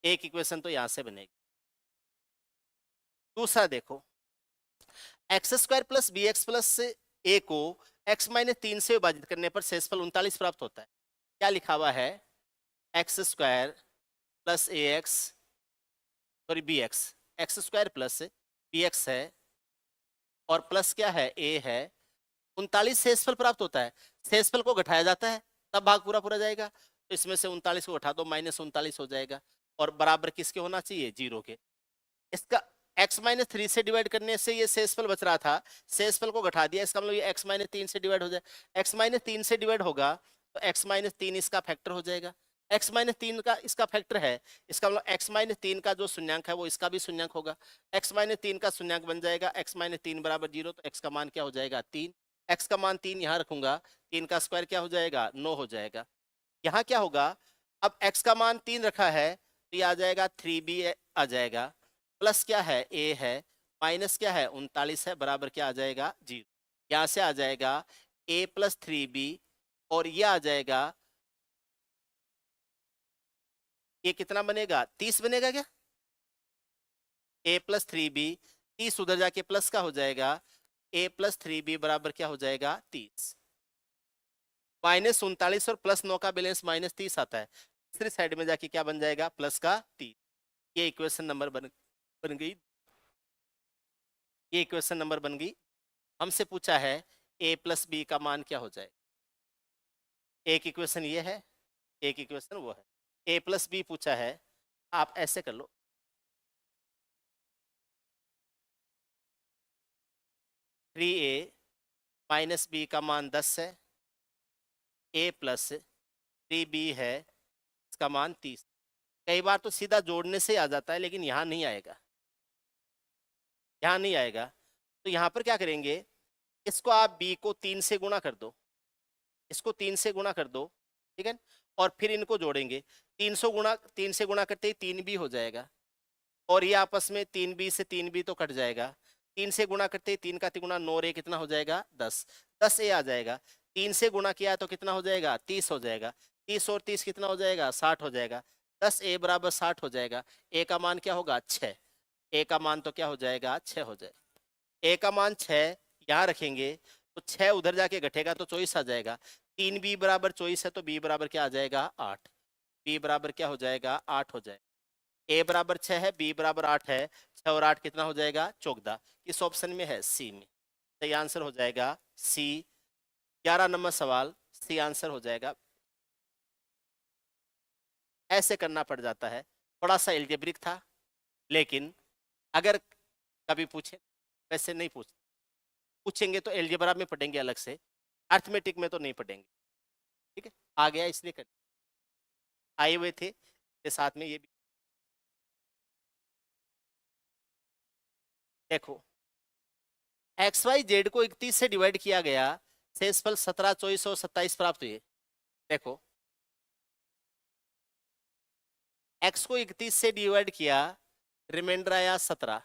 एक इक्वेशन तो यहां से बनेगी। दूसरा देखो, x square plus b x plus a को x माइनस 3 से विभाजित करने पर शेषफल 39 प्राप्त होता है। क्या लिखा हुआ है, x square plus a x, sorry b x square plus b x है, और प्लस क्या है ए है, 39 शेषफल प्राप्त होता है। शेषफल को घटाया जाता है तब भाग पूरा पूरा जाएगा, तो इसमें से 39 को घटा दो, -39 हो जाएगा, और बराबर किसके होना चाहिए, 0 के। इसका x माइनस 3 से डिवाइड करने से ये शेषफल बच रहा था, शेषफल को घटा दिया, इसका मतलब ये x माइनस 3 से डिवाइड हो जाए, x माइनस 3 से डिवाइड होगा तो x माइनस 3 इसका फैक्टर हो जाएगा, x माइनस 3 का इसका फैक्टर है, इसका मतलब x माइनस 3 का जो शून्यंक है वो इसका भी शून्यंक होगा, x माइनस 3 का शून्यंक बन जाएगा, x माइनस 3 बराबर 0, तो x का मान क्या हो जाएगा 3, x का मान 3 यहाँ रखूंगा, 3 का स्क्वायर क्या हो जाएगा 9 हो जाएगा। यहाँ क्या होगा, अब x का मान 3 रखा है तो ये आ जाएगा 3b आ जाएगा, प्लस क्या है a है, माइनस क्या है 39 है, बराबर क्या आ जाएगा 0। यहाँ से आ जाएगा a प्लस 3b, और ये आ जाएगा, ये कितना बनेगा 30 बनेगा क्या, a प्लस 3b, 30 उधर जाके प्लस का हो जाएगा, a प्लस 3b बराबर क्या हो जाएगा 30, -39 और +9 का बैलेंस -30 आता है, दूसरी साइड में जाके क्या बन जाएगा प्लस का 30। ये इक्वेशन नंबर बन गई। ये इक्वेशन नंबर बन गई। हमसे पूछा है a प्लस बी का मान क्या हो जाए। एक इक्वेशन ये है, एक इक्वेशन वो है। a प्लस बी पूछा है, आप ऐसे कर लो, 3a माइनस बी का मान 10 है, a प्लस 3b है, इसका मान 30। कई बार तो सीधा जोड़ने से आ जाता है, लेकिन यहाँ नहीं आएगा, यहाँ नहीं आएगा। तो यहाँ पर क्या करेंगे, इसको आप b को 3 से गुणा कर दो, इसको 3 से गुणा कर दो, ठीक है, और फिर इनको जोड़ेंगे। 3 से गुणा करते ही 3b हो जाएगा, और ये आपस में 3b से 3b तो कट जाएगा। 3 से गुणा करते ही 3 का तिगुना 9 रे कितना हो जाएगा 10, 10a आ जाएगा। 3 से गुणा किया तो कितना हो जाएगा 30 हो जाएगा। 30 और 30 कितना हो जाएगा 60 हो जाएगा। 10a बराबर 60 हो जाएगा। a का मान क्या होगा 6, a का मान तो क्या हो जाएगा 6 हो जाएगा। a का मान 6 यहाँ रखेंगे तो 6 उधर जाके घटेगा तो 24 आ जाएगा। 3b बराबर 24 है तो b बराबर क्या आ जाएगा 8, b बराबर क्या हो जाएगा 8 हो जाएगा। a बराबर 6 है, b बराबर 8 है, 6 और 8 कितना हो जाएगा 14। किस ऑप्शन में है सी में, सही आंसर हो जाएगा सी। 11 नंबर सवाल सी आंसर हो जाएगा। ऐसे करना पड़ जाता है, थोड़ा सा एल्जेब्रिक था, लेकिन अगर कभी पूछे, वैसे नहीं पूछेंगे तो एल्जेब्रा में पढ़ेंगे अलग से, अर्थमेटिक में तो नहीं पढ़ेंगे। ठीक है, आ गया इसलिए कर आए हुए थे के साथ में ये भी देखो। एक्स वाई जेड को 31 से डिवाइड किया गया, शेषफल 17, 24 और 27 प्राप्त हुए। देखो, एक्स को 31 से डिवाइड किया, रिमाइंडर आया 17।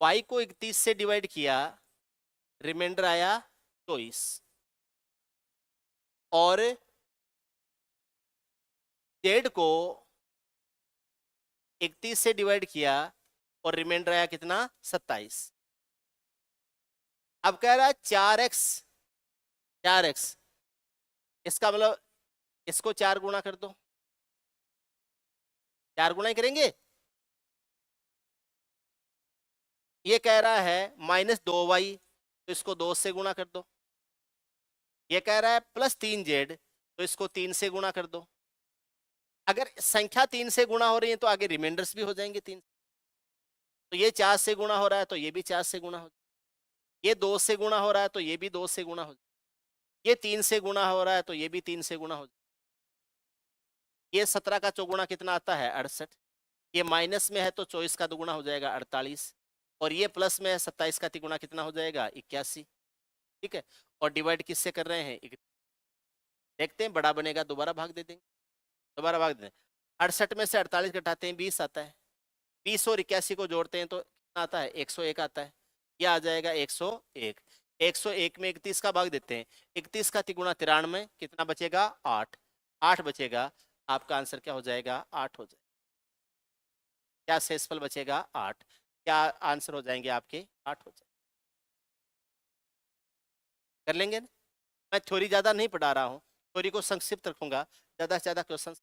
वाई को 31 से डिवाइड किया, रिमाइंडर आया 24। और जेड को 31 से डिवाइड किया और रिमाइंडर आया कितना 27। अब कह रहा है 4x, 4x, इसका मतलब इसको 4 गुना कर दो, 4 गुना ही करेंगे। ये कह रहा है -2y, तो इसको 2 से गुणा कर दो। ये कह रहा है +3z, तो इसको 3 से गुणा कर दो। अगर संख्या 3 से गुणा हो रही है तो आगे रिमाइंडर्स भी हो जाएंगे 3। तो ये 4 से गुणा हो रहा है तो ये भी 4 से गुणा हो, ये 2 से गुणा हो रहा है तो ये भी 2 से गुणा हो, ये 3 से गुणा हो रहा है तो ये भी 3 से गुणा हो। ये 17 का चौगुणा कितना आता है 68। ये माइनस में है तो 24 का दुगुना हो जाएगा 48, और ये प्लस में है 27 का तिगुना कितना हो जाएगा 81। ठीक है, और डिवाइड किससे कर रहे हैं, देखते हैं बड़ा बनेगा दोबारा भाग दे देंगे, दोबारा भाग दें। 68 में से 48 घटाते हैं 20 आता है, 20 और 81 को जोड़ते हैं तो कितना आता है 101 आता है। ये आ जाएगा 101। 101 में 31 का भाग देते हैं, 31 का तिगुना 93, कितना बचेगा 8, 8 बचेगा। आपका आंसर क्या हो जाएगा 8 हो जाएगा। क्या शेषफल बचेगा 8, क्या आंसर हो जाएंगे आपके 8 हो जाएंगे। कर लेंगे ना? मैं थ्योरी ज्यादा नहीं पढ़ा रहा हूँ, थ्योरी को संक्षिप्त रखूंगा, ज्यादा से ज्यादा क्वेश्चन।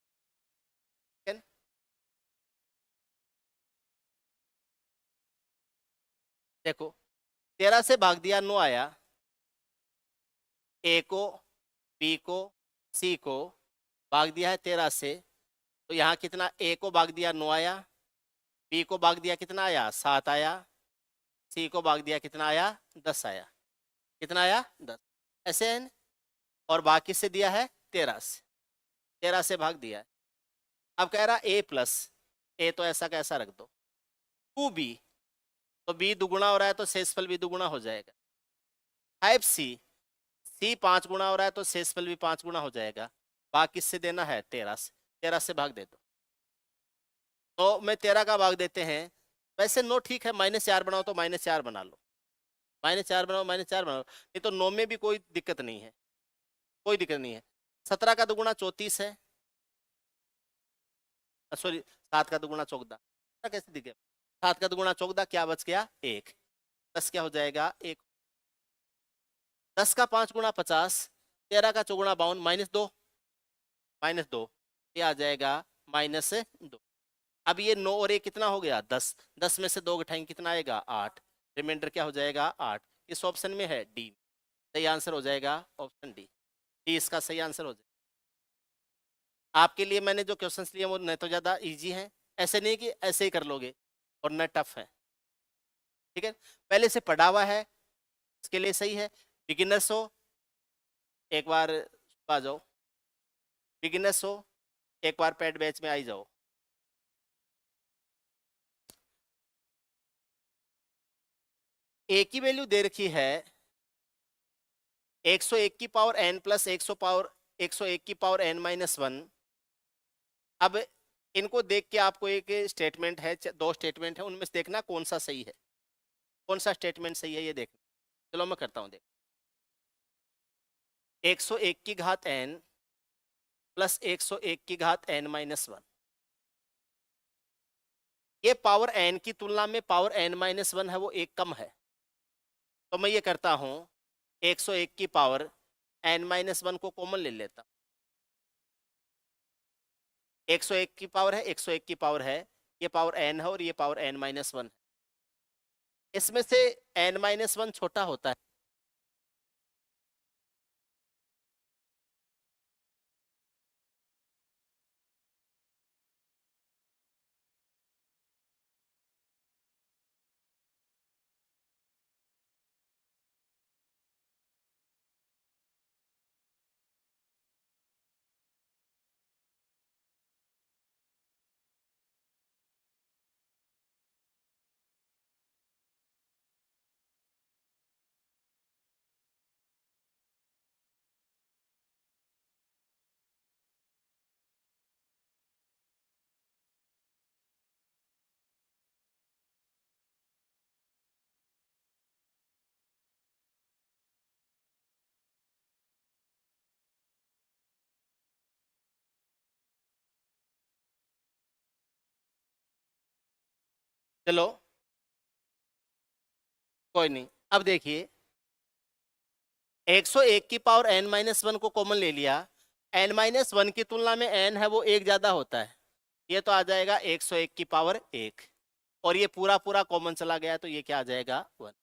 देखो, 13 से भाग दिया 9 आया, ए को, बी को, सी को भाग दिया है 13 से, तो यहाँ कितना, ए को भाग दिया 9 आया, बी को भाग दिया कितना आया 7 आया, सी को भाग दिया कितना आया 10 आया, कितना आया 10, ऐसे है। और बाकी से दिया है 13 से, 13 से भाग दिया है। अब कह रहा ए प्लस, ए तो ऐसा कैसा रख दो, 2b, तो b दुगुना हो रहा है तो शेषफल भी दुगुना हो जाएगा। 5c, सी 5 गुना हो रहा है तो शेषफल भी 5 गुना हो जाएगा। भाग किससे देना है 13 से, 13 से भाग दे दो। तो मैं 13 का भाग देते हैं, वैसे 9 ठीक है, -4 बनाओ तो -4 बना लो, -4 बनाओ, -4 बनाओ, नहीं तो 9 में भी कोई दिक्कत नहीं है, कोई दिक्कत नहीं है। 17 का दुगुना 34 है, सॉरी 7 का दुगुना 14, कैसे दिखे, 7 का दुगुना 14, क्या बच गया 1, 10 क्या हो जाएगा 1। 10 का 5 गुना 50, 13 का चौगुना 52, -2, -2, ये आ जाएगा -2। अब ये 9 और 1 कितना हो गया 10, 10 में से 2 घटाएंगे कितना आएगा 8, रिमाइंडर क्या हो जाएगा 8। इस ऑप्शन में है डी, सही आंसर हो जाएगा ऑप्शन डी, डी इसका सही आंसर हो जाएगा। आपके लिए मैंने जो क्वेश्चंस लिए वो न तो ज़्यादा इजी हैं, ऐसे नहीं कि ऐसे ही कर लोगे, और न टफ है, ठीक है। पहले से पढ़ा हुआ है इसके लिए सही है। बिगिनर्स हो एक बार आ जाओ, बिगिनर्स हो एक बार पेड बैच में आ ही जाओ। ए की वैल्यू दे रखी है 101 की पावर n प्लस 101 की पावर n माइनस 1। अब इनको देख के आपको एक स्टेटमेंट है, दो स्टेटमेंट है, उनमें से देखना कौन सा सही है, कौन सा स्टेटमेंट सही है ये देखना। चलो मैं करता हूं, देख 101 की घात n प्लस 101 की घात n माइनस 1, ये पावर n की तुलना में पावर n माइनस 1 है वो एक कम है, तो मैं ये करता हूं 101 की पावर n माइनस 1 को कॉमन ले लेता हूं। 101 की पावर है, 101 की पावर है, ये पावर n है और ये पावर n माइनस 1 है। इसमें से n माइनस 1 छोटा होता है, चलो कोई नहीं। अब देखिए 101 की पावर n माइनस 1 को कॉमन ले लिया, n माइनस 1 की तुलना में n है वो एक ज्यादा होता है, ये तो आ जाएगा 101 की पावर 1, और ये पूरा पूरा कॉमन चला गया तो ये क्या आ जाएगा 1,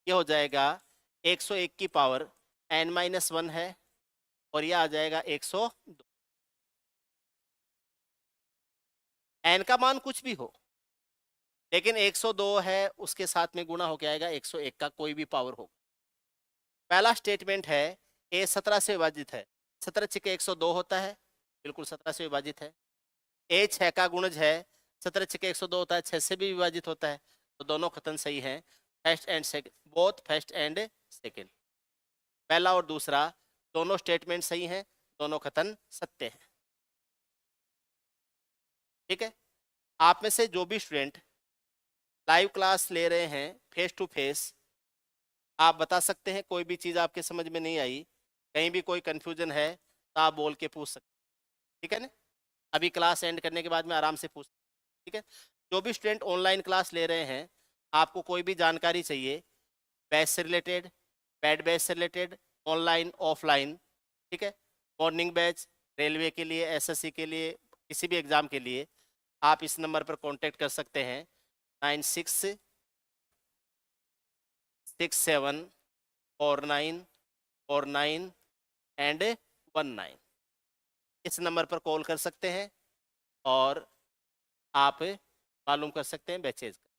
ये हो जाएगा 101 की पावर n माइनस 1 है और ये आ जाएगा 102। n का मान कुछ भी हो लेकिन 102 है, उसके साथ में गुणा होके आएगा 101 का कोई भी पावर हो। पहला स्टेटमेंट है a 17 से विभाजित है, 17 छिके 102 होता है, बिल्कुल 17 से विभाजित है। a 6 का गुणज है, 17 छिके 102 होता है, 6 से भी विभाजित होता है, तो दोनों कथन सही हैं, first and second, both first and second. पहला और दूसरा दोनों स्टेटमेंट सही हैं, दोनों कथन सत्य हैं, ठीक है। आप में से जो भी स्टूडेंट लाइव क्लास ले रहे हैं फेस टू फेस, आप बता सकते हैं कोई भी चीज़ आपके समझ में नहीं आई, कहीं भी कोई कंफ्यूजन है तो आप बोल के पूछ सकते हैं, ठीक है ना। अभी क्लास एंड करने के बाद में आराम से पूछ, ठीक है। जो भी स्टूडेंट ऑनलाइन क्लास ले रहे हैं, आपको कोई भी जानकारी चाहिए बैच से रिलेटेड, पेड बैच से रिलेटेड, ऑनलाइन ऑफलाइन, ठीक है, मॉर्निंग बैच, रेलवे के लिए, एसएससी के लिए, किसी भी एग्ज़ाम के लिए, आप इस नंबर पर कांटेक्ट कर सकते हैं 96674949 एंड 19, इस नंबर पर कॉल कर सकते हैं और आप मालूम कर सकते हैं बैचेज का।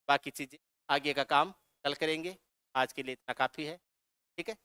बाकी चीज़ें आगे का काम कल करेंगे, आज के लिए इतना काफ़ी है, ठीक है।